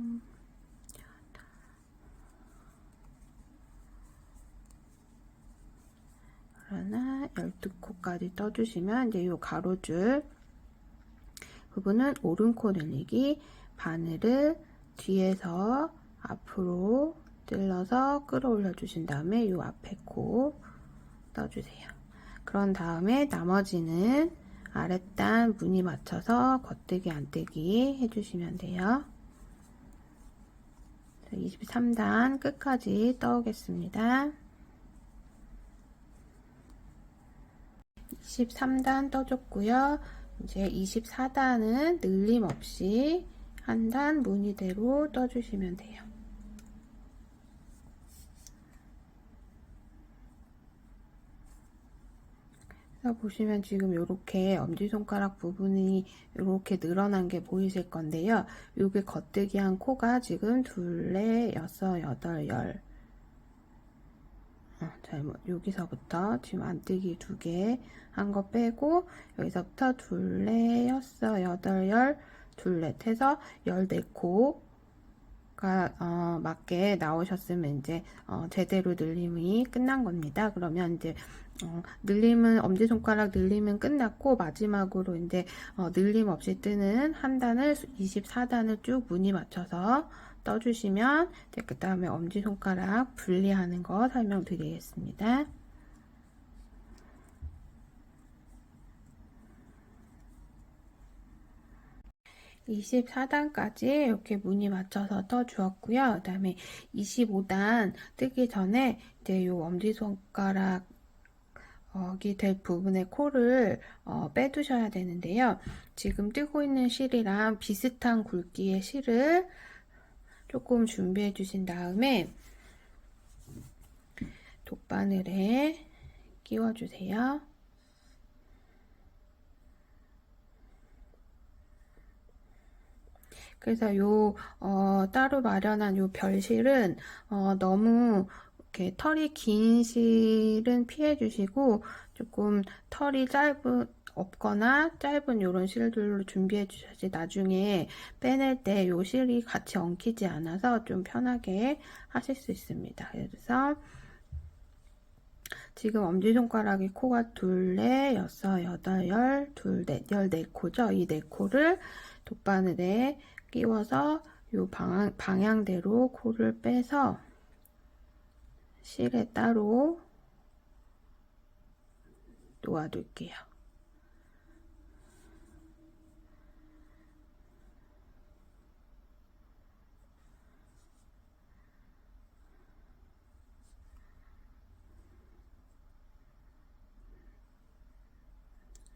하나, 12코까지 떠주시면 이제 요 가로줄 부분은 오른코 늘리기, 바늘을 뒤에서 앞으로 찔러서 끌어올려 주신 다음에 요 앞에 코 떠주세요. 그런 다음에 나머지는 아랫단 무늬 맞춰서 겉뜨기 안뜨기 해주시면 돼요. 23단 끝까지 떠오겠습니다. 23단 떠줬고요. 이제 24단은 늘림 없이 한 단 무늬대로 떠주시면 돼요. 그래서 보시면 지금 이렇게 엄지손가락 부분이 이렇게 늘어난 게 보이실 건데요. 요게 겉뜨기 한 코가 지금 둘, 넷, 여섯, 여덟, 열. 잘못, 여기서부터 지금 안뜨기 2개 한 거 빼고 여기서부터 둘, 넷, 여섯, 여덟, 열, 둘, 넷 해서 14코가 맞게 나오셨으면 이제 제대로 늘림이 끝난 겁니다. 그러면 이제 늘림은 엄지손가락 늘림은 끝났고 마지막으로 이제 늘림 없이 뜨는 한 단을 24단을 쭉 무늬 맞춰서 떠주시면 그 다음에 엄지손가락 분리하는 거 설명드리겠습니다. 24단까지 이렇게 무늬 맞춰서 떠주었고요. 그 다음에 25단 뜨기 전에 이제 요 엄지손가락 이 될 부분의 코를 빼두셔야 되는데요. 지금 뜨고 있는 실이랑 비슷한 굵기의 실을 조금 준비해 주신 다음에 돗바늘에 끼워 주세요. 그래서 요 따로 마련한 요 별실은 너무 이렇게 털이 긴 실은 피해 주시고 조금 털이 없거나 짧은 요런 실들로 준비해 주셔야지 나중에 빼낼 때 요 실이 같이 엉키지 않아서 좀 편하게 하실 수 있습니다. 그래서 지금 엄지손가락이 코가 둘, 넷, 여섯, 여덟, 열, 둘, 넷, 14코죠. 이 4코를 돗바늘에 끼워서 요 방향대로 코를 빼서 실에 따로 놓아둘게요.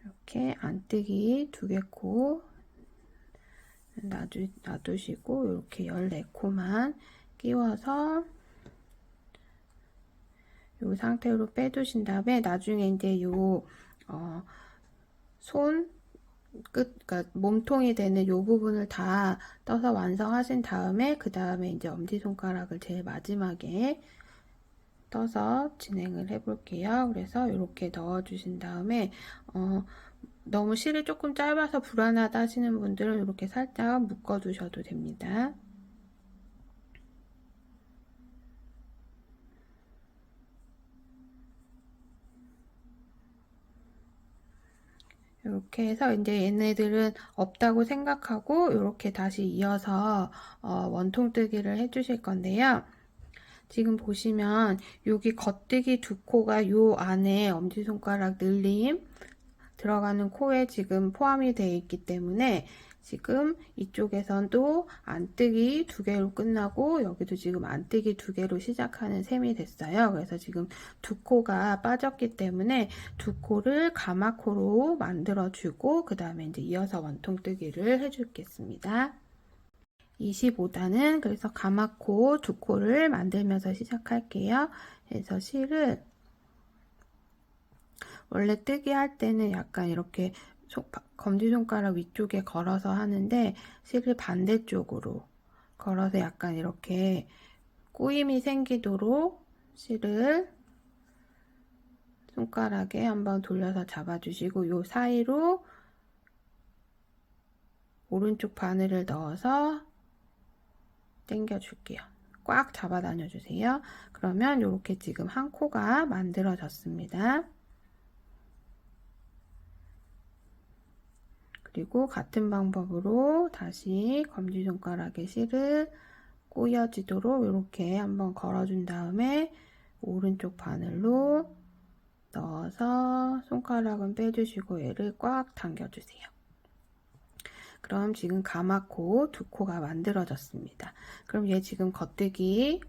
이렇게 안뜨기 2개 코 놔두시고 이렇게 14코만 끼워서 이 상태로 빼두신 다음에 나중에 이제 요 손 끝, 그러니까 몸통이 되는 요 부분을 다 떠서 완성하신 다음에 그 다음에 이제 엄지손가락을 제일 마지막에 떠서 진행을 해 볼게요. 그래서 이렇게 넣어 주신 다음에 너무 실이 조금 짧아서 불안하다 하시는 분들은 이렇게 살짝 묶어 두셔도 됩니다. 이렇게 해서 이제 얘네들은 없다고 생각하고 이렇게 다시 이어서 원통뜨기를 해주실 건데요. 지금 보시면 여기 겉뜨기 두 코가 요 안에 엄지손가락 늘림 들어가는 코에 지금 포함이 되어 있기 때문에 지금 이쪽에서도 안뜨기 두 개로 끝나고 여기도 지금 안뜨기 두 개로 시작하는 셈이 됐어요. 그래서 지금 두 코가 빠졌기 때문에 두 코를 가마코로 만들어 주고 그 다음에 이제 이어서 원통뜨기를 해주겠습니다. 25단은 그래서 가마코 두 코를 만들면서 시작할게요. 그래서 실을 원래 뜨기 할 때는 약간 이렇게 검지손가락 위쪽에 걸어서 하는데 실을 반대쪽으로 걸어서 약간 이렇게 꼬임이 생기도록 실을 손가락에 한번 돌려서 잡아주시고 요 사이로 오른쪽 바늘을 넣어서 당겨줄게요. 꽉 잡아 다녀주세요. 그러면 이렇게 지금 한 코가 만들어졌습니다. 그리고 같은 방법으로 다시 검지손가락에 실을 꼬여지도록 이렇게 한번 걸어준 다음에 오른쪽 바늘로 넣어서 손가락은 빼주시고 얘를 꽉 당겨주세요. 그럼 지금 가마코 두 코가 만들어졌습니다. 그럼 얘 지금 겉뜨기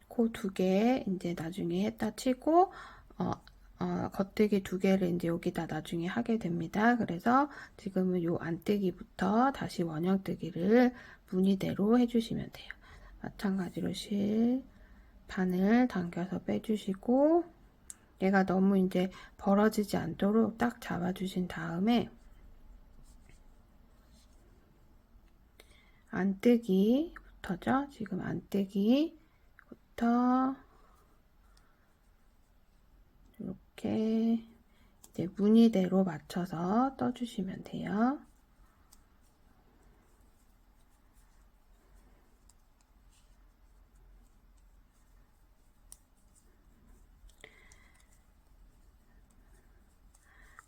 코 두 개 이제 나중에 했다 치고 겉뜨기 두 개를 이제 여기다 나중에 하게 됩니다. 그래서 지금은 요 안뜨기부터 다시 원형뜨기를 무늬대로 해주시면 돼요. 마찬가지로 실 바늘 당겨서 빼주시고 얘가 너무 이제 벌어지지 않도록 딱 잡아주신 다음에 안뜨기부터죠. 지금 안뜨기부터 이렇게 이제 무늬대로 맞춰서 떠주시면 돼요.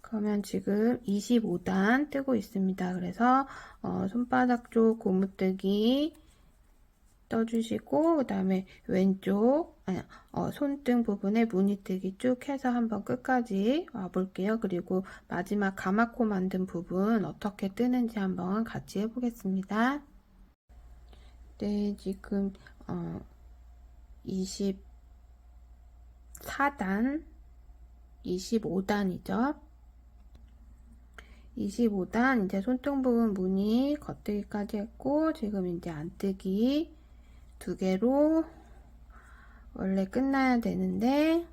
그러면 지금 25단 뜨고 있습니다. 그래서 손바닥 쪽 고무뜨기 떠주시고 그 다음에 왼쪽 손등 부분에 무늬뜨기 쭉 해서 한번 끝까지 와볼게요. 그리고 마지막 가마코 만든 부분 어떻게 뜨는지 한번 같이 해보겠습니다. 네, 지금 24단 25단이죠. 25단 이제 손등 부분 무늬 겉뜨기까지 했고 지금 이제 안뜨기 두 개로 원래 끝나야 되는데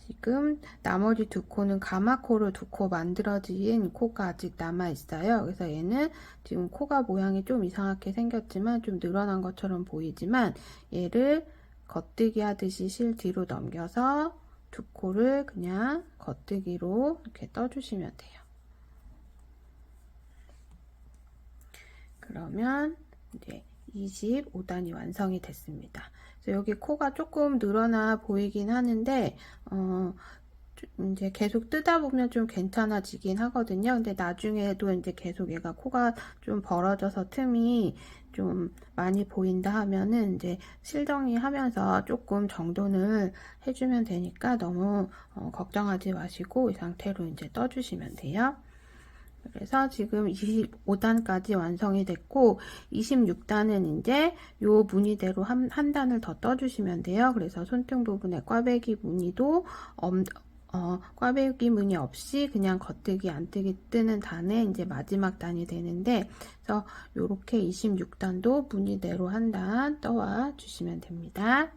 지금 나머지 두 코는 가마코로 두 코 만들어진 코가 아직 남아 있어요. 그래서 얘는 지금 코가 모양이 좀 이상하게 생겼지만 좀 늘어난 것처럼 보이지만 얘를 겉뜨기 하듯이 실 뒤로 넘겨서 두 코를 그냥 겉뜨기로 이렇게 떠주시면 돼요. 그러면 이제 25단이 완성이 됐습니다. 그래서 여기 코가 조금 늘어나 보이긴 하는데 이제 계속 뜨다 보면 좀 괜찮아지긴 하거든요. 근데 나중에도 이제 계속 얘가 코가 좀 벌어져서 틈이 좀 많이 보인다 하면은 이제 실정리 하면서 조금 정돈을 해주면 되니까 너무 걱정하지 마시고 이 상태로 이제 떠주시면 돼요. 그래서 지금 25단까지 완성이 됐고 26단은 이제 요 무늬대로 한 단을 더 떠주시면 돼요. 그래서 손등 부분에 꽈배기 무늬도 꽈배기 무늬 없이 그냥 겉뜨기 안뜨기 뜨는 단에 이제 마지막 단이 되는데 그래서 요렇게 26단도 무늬대로 한 단 떠와 주시면 됩니다.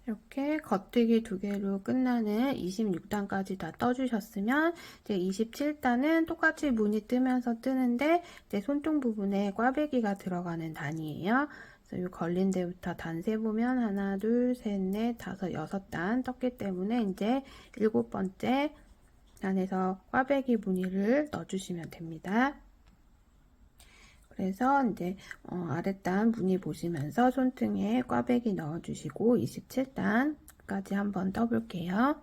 이렇게 겉뜨기 두 개로 끝나는 26단까지 다 떠주셨으면 이제 27단은 똑같이 무늬 뜨면서 뜨는데 이제 손등 부분에 꽈배기가 들어가는 단이에요. 그래서 이 걸린 데부터 단 세보면 하나, 둘, 셋, 넷, 다섯, 여섯 단 떴기 때문에 이제 7번째 단에서 꽈배기 무늬를 넣어주시면 됩니다. 그래서 이제 아랫단 무늬 보시면서 손등에 꽈배기 넣어주시고 27단까지 한번 떠볼게요.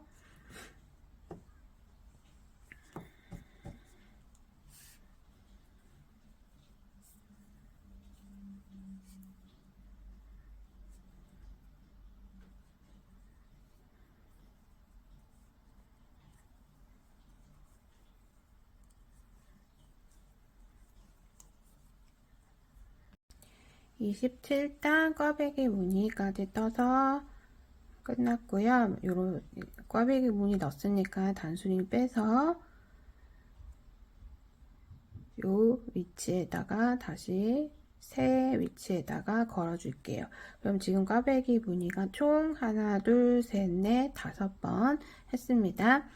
27단 꽈배기 무늬까지 떠서 끝났고요. 요런 꽈배기 무늬 넣었으니까 단수링 빼서 요 위치에다가 다시 새 위치에다가 걸어 줄게요. 그럼 지금 꽈배기 무늬가 총 하나, 둘, 셋, 넷, 5번 했습니다.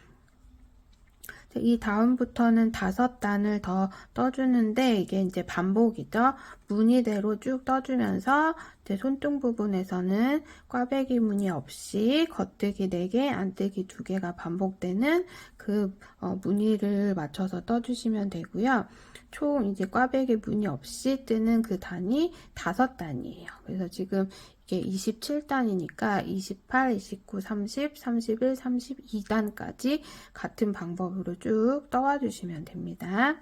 이 다음부터는 5단을 더 떠주는데 이게 이제 반복이죠. 무늬대로 쭉 떠주면서 이제 손등 부분에서는 꽈배기 무늬 없이 겉뜨기 4개, 안뜨기 2개가 반복되는 그 무늬를 맞춰서 떠주시면 되고요. 총 이제 꽈배기 무늬 없이 뜨는 그 단이 5단이에요. 그래서 지금 이게 27단이니까 28, 29, 30, 31, 32단까지 같은 방법으로 쭉 떠와 주시면 됩니다.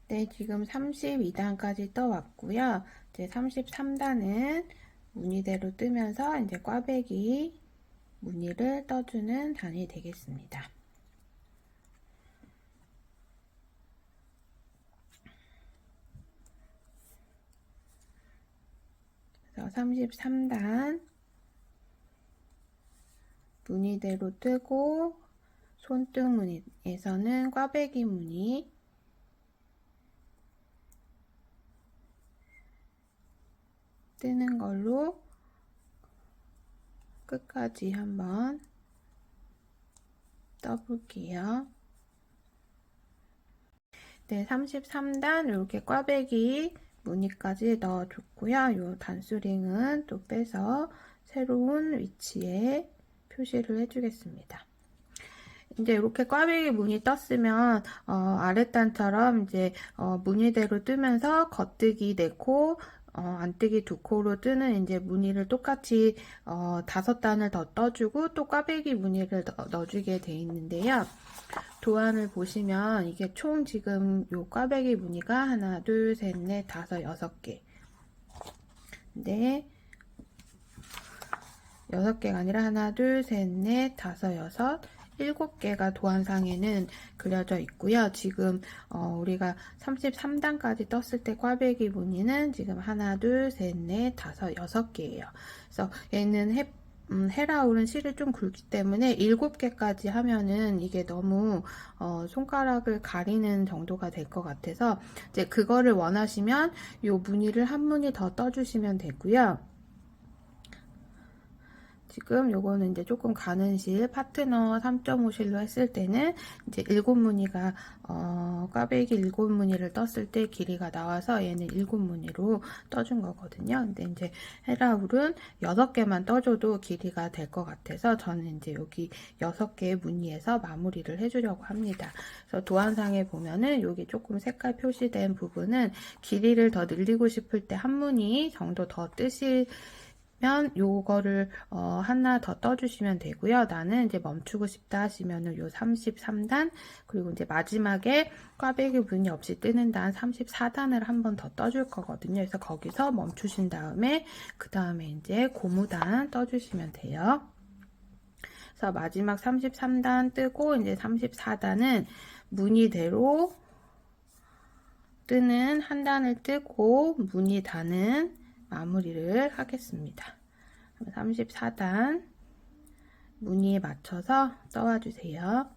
네, 지금 32단까지 떠왔고요. 이제 33단은 무늬대로 뜨면서 이제 꽈배기 무늬를 떠주는 단이 되겠습니다. 그래서 33단 무늬대로 뜨고 손등 무늬에서는 꽈배기 무늬 뜨는 걸로 끝까지 한번 떠볼게요. 네, 33단 이렇게 꽈배기 무늬까지 넣어줬고요. 요 단수링은 또 빼서 새로운 위치에 표시를 해주겠습니다. 이제 이렇게 꽈배기 무늬 떴으면 아랫단처럼 이제 무늬대로 뜨면서 겉뜨기 4코, 안뜨기 2코로 뜨는 이제 무늬를 똑같이 5단을 더 떠주고 또 꽈배기 무늬를 넣어주게 돼 있는데요. 도안을 보시면 이게 총 지금 요 꽈배기 무늬가 하나, 둘, 셋, 넷, 5, 6개. 근데 6개가 아니라 하나, 둘, 셋, 넷, 5, 6, 7개가 도안상에는 그려져 있고요. 지금 우리가 33단까지 떴을 때 꽈배기 무늬는 지금 하나, 둘, 셋, 넷, 5, 6개예요. 그래서 얘는 헤라울은 실이 좀 굵기 때문에 7개까지 하면은 이게 너무 손가락을 가리는 정도가 될 것 같아서 이제 그거를 원하시면 요 무늬를 한 무늬 더 떠주시면 되고요. 지금 요거는 이제 조금 가는 실 파트너 3.5 실로 했을 때는 이제 7무늬가 꽈배기 7무늬를 떴을 때 길이가 나와서 얘는 7무늬로 떠준 거거든요. 근데 이제 헤라울은 6개만 떠줘도 길이가 될 것 같아서 저는 이제 여기 6개의 무늬에서 마무리를 해주려고 합니다. 그래서 도안상에 보면은 여기 조금 색깔 표시된 부분은 길이를 더 늘리고 싶을 때 한 무늬 정도 더 뜨실 요거를 하나 더 떠주시면 되고요. 나는 이제 멈추고 싶다 하시면은 요 33단 그리고 이제 마지막에 꽈배기 무늬 없이 뜨는 단 34단을 한 번 더 떠줄 거거든요. 그래서 거기서 멈추신 다음에 그 다음에 이제 고무단 떠주시면 돼요. 그래서 마지막 33단 뜨고 이제 34단은 무늬대로 뜨는 한 단을 뜨고 무늬단은 마무리를 하겠습니다. 34단 무늬에 맞춰서 떠와 주세요.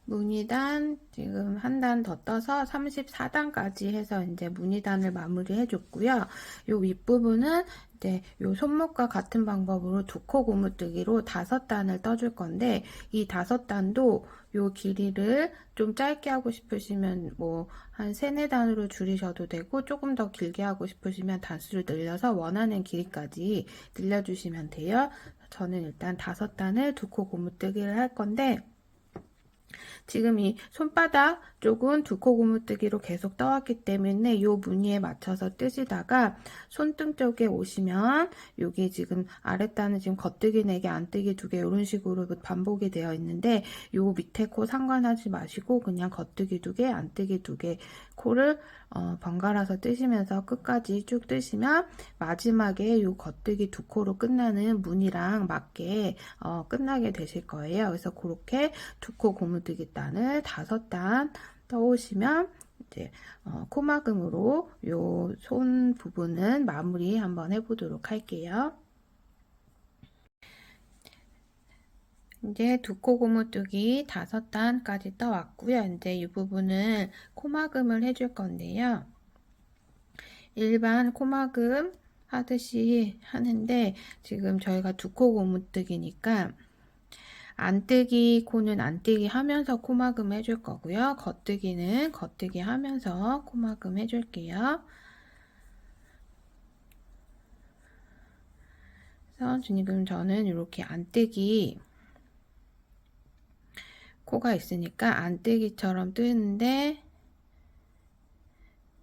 무늬단 지금 한 단 더 떠서 34단까지 해서 이제 무늬단을 마무리해 줬고요. 요 윗부분은 이제 요 손목과 같은 방법으로 2코 고무뜨기로 5단을 떠줄 건데 이 5단도 요 길이를 좀 짧게 하고 싶으시면 뭐 한 3, 4단으로 줄이셔도 되고 조금 더 길게 하고 싶으시면 단수를 늘려서 원하는 길이까지 늘려주시면 돼요. 저는 일단 5단을 2코 고무뜨기를 할 건데 지금 이 손바닥 쪽은 두 코 고무뜨기로 계속 떠왔기 때문에 요 무늬에 맞춰서 뜨시다가 손등 쪽에 오시면 여기 지금 아랫단은 지금 겉뜨기 4개, 안뜨기 2개 이런 식으로 반복이 되어 있는데 요 밑에 코 상관하지 마시고 그냥 겉뜨기 2개, 안뜨기 2개 코를 번갈아서 뜨시면서 끝까지 쭉 뜨시면 마지막에 요 겉뜨기 2코로 끝나는 무늬랑 맞게 끝나게 되실 거예요. 그래서 그렇게 2코 고무뜨기 단을 5단 떠오시면 이제 코막음으로 요 손 부분은 마무리 한번 해보도록 할게요. 이제 2코 고무뜨기 5단까지 떠왔고요. 이제 이 부분을 코막음을 해줄 건데요. 일반 코막음 하듯이 하는데 지금 저희가 2코 고무뜨기니까 안뜨기 코는 안뜨기 하면서 코막음 해줄 거고요. 겉뜨기는 겉뜨기 하면서 코막음 해줄게요. 그래서 지금 저는 이렇게 안뜨기 코가 있으니까 안뜨기처럼 뜨는데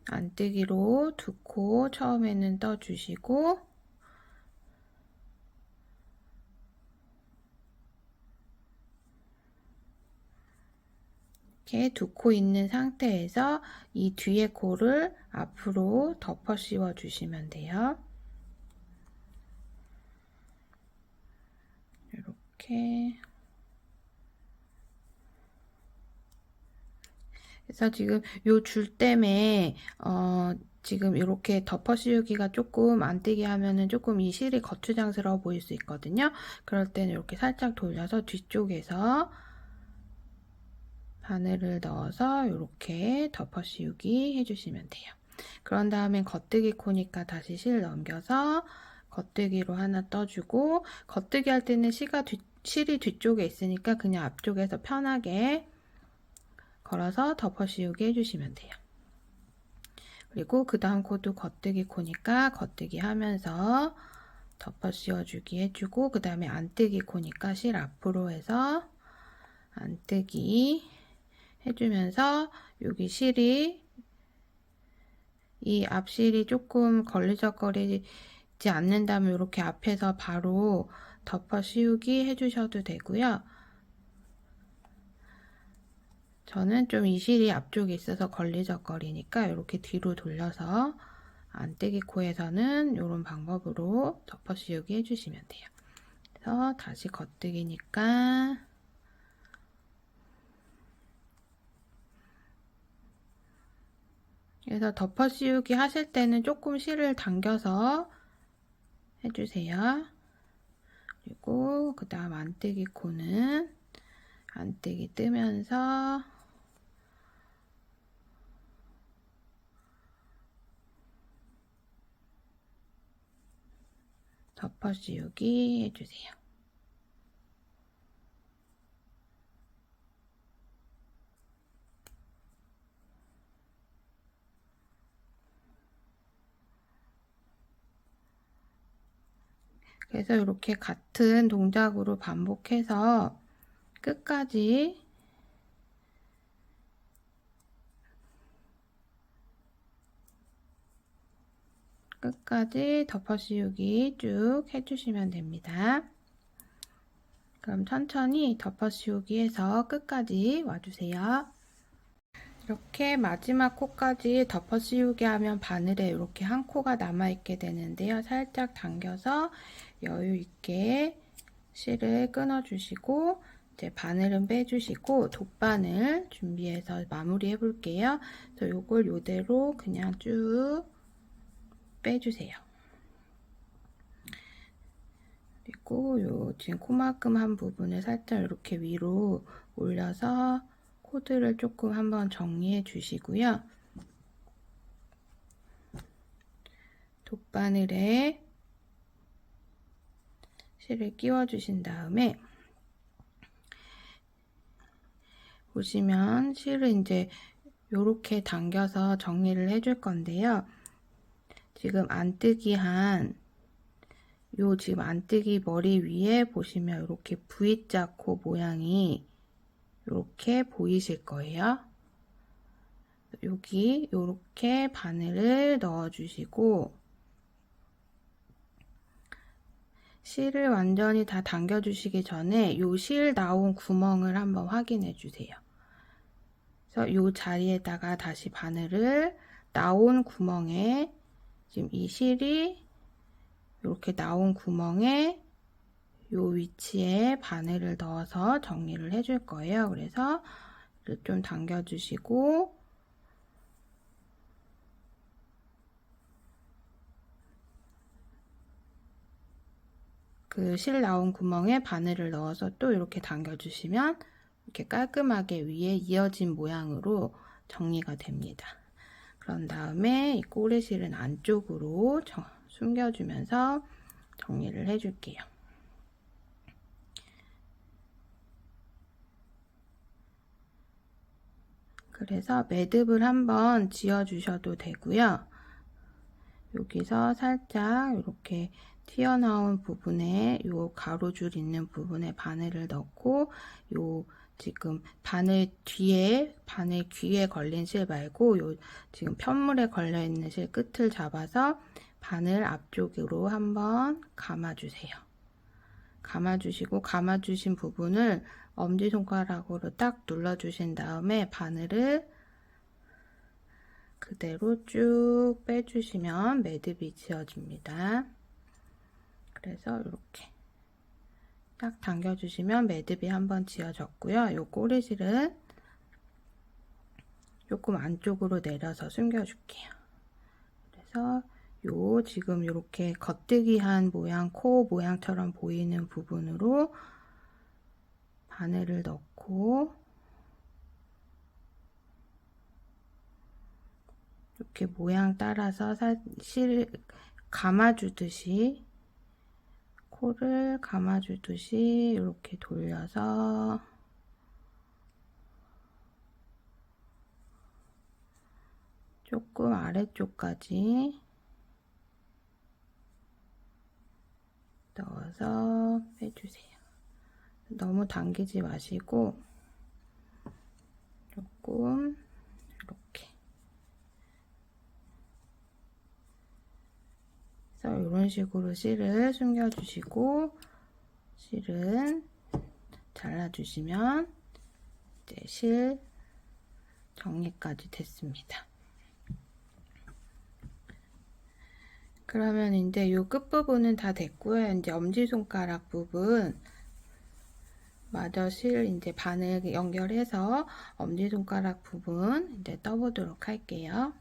안뜨기로 2코 처음에는 떠주시고 이렇게 2코 있는 상태에서 이 뒤에 코를 앞으로 덮어 씌워 주시면 돼요. 이렇게. 그래서 지금 요 줄 때문에 지금 이렇게 덮어 씌우기가 조금 안뜨기 하면은 조금 이 실이 거추장스러워 보일 수 있거든요. 그럴 때는 이렇게 살짝 돌려서 뒤쪽에서 바늘을 넣어서 이렇게 덮어 씌우기 해주시면 돼요. 그런 다음에 겉뜨기 코니까 다시 실 넘겨서 겉뜨기로 하나 떠주고 겉뜨기 할 때는 실이 뒤쪽에 있으니까 그냥 앞쪽에서 편하게 걸어서 덮어 씌우기 해주시면 돼요. 그리고 그 다음 코도 겉뜨기 코니까 겉뜨기 하면서 덮어 씌워주기 해주고 그 다음에 안뜨기 코니까 실 앞으로 해서 안뜨기 해주면서 여기 실이 이 앞실이 조금 걸리적거리지 않는다면 이렇게 앞에서 바로 덮어 씌우기 해주셔도 되고요. 저는 좀 이 실이 앞쪽에 있어서 걸리적거리니까 이렇게 뒤로 돌려서 안뜨기 코에서는 이런 방법으로 덮어 씌우기 해주시면 돼요. 그래서 다시 겉뜨기니까 그래서 덮어 씌우기 하실 때는 조금 실을 당겨서 해주세요. 그리고 그 다음 안뜨기 코는 안뜨기 뜨면서 덮어 씌우기 해주세요. 그래서 이렇게 같은 동작으로 반복해서 끝까지 덮어 씌우기 쭉 해주시면 됩니다. 그럼 천천히 덮어 씌우기 해서 끝까지 와주세요. 이렇게 마지막 코까지 덮어 씌우기 하면 바늘에 이렇게 한 코가 남아있게 되는데요. 살짝 당겨서 여유 있게 실을 끊어주시고 이제 바늘은 빼주시고 돗바늘 준비해서 마무리 해볼게요. 그래서 이걸 이대로 그냥 쭉 빼주세요. 그리고 요 지금 코막음 한 부분을 살짝 이렇게 위로 올려서 코드를 조금 한번 정리해 주시고요. 돗바늘에 실을 끼워 주신 다음에 보시면 실을 이제 요렇게 당겨서 정리를 해줄 건데요. 지금 안뜨기 지금 안뜨기 머리 위에 보시면 이렇게 V자 코 모양이 이렇게 보이실 거예요. 여기 이렇게 바늘을 넣어 주시고 실을 완전히 다 당겨 주시기 전에 요 실 나온 구멍을 한번 확인해 주세요. 그래서 요 자리에다가 다시 바늘을 나온 구멍에, 지금 이 실이 이렇게 나온 구멍에 요 위치에 바늘을 넣어서 정리를 해줄 거예요. 그래서 좀 당겨 주시고 그 실 나온 구멍에 바늘을 넣어서 또 이렇게 당겨 주시면 이렇게 깔끔하게 위에 이어진 모양으로 정리가 됩니다. 그런 다음에 이 꼬리실은 안쪽으로 숨겨주면서 정리를 해줄게요. 그래서 매듭을 한번 지어 주셔도 되고요. 여기서 살짝 이렇게 튀어나온 부분에 요 가로줄 있는 부분에 바늘을 넣고, 요 지금 바늘 귀에 걸린 실 말고 요 지금 편물에 걸려 있는 실 끝을 잡아서 바늘 앞쪽으로 한번 감아주세요. 감아주시고 감아주신 부분을 엄지손가락으로 딱 눌러주신 다음에 바늘을 그대로 쭉 빼주시면 매듭이 지어집니다. 그래서 이렇게 딱 당겨주시면 매듭이 한번 지어졌고요. 이 꼬리실은 조금 안쪽으로 내려서 숨겨줄게요. 그래서 요 지금 이렇게 겉뜨기한 모양, 코 모양처럼 보이는 부분으로 바늘을 넣고 이렇게 모양 따라서 실 감아주듯이, 코를 감아주듯이 이렇게 돌려서 조금 아래쪽까지 넣어서 빼주세요. 너무 당기지 마시고 조금 이렇게. 그래서 이런 식으로 실을 숨겨주시고 실은 잘라주시면 이제 실 정리까지 됐습니다. 그러면 이제 이 끝부분은 다 됐고요. 이제 엄지손가락 부분 마저 실 이제 바늘 연결해서 엄지손가락 부분 이제 떠보도록 할게요.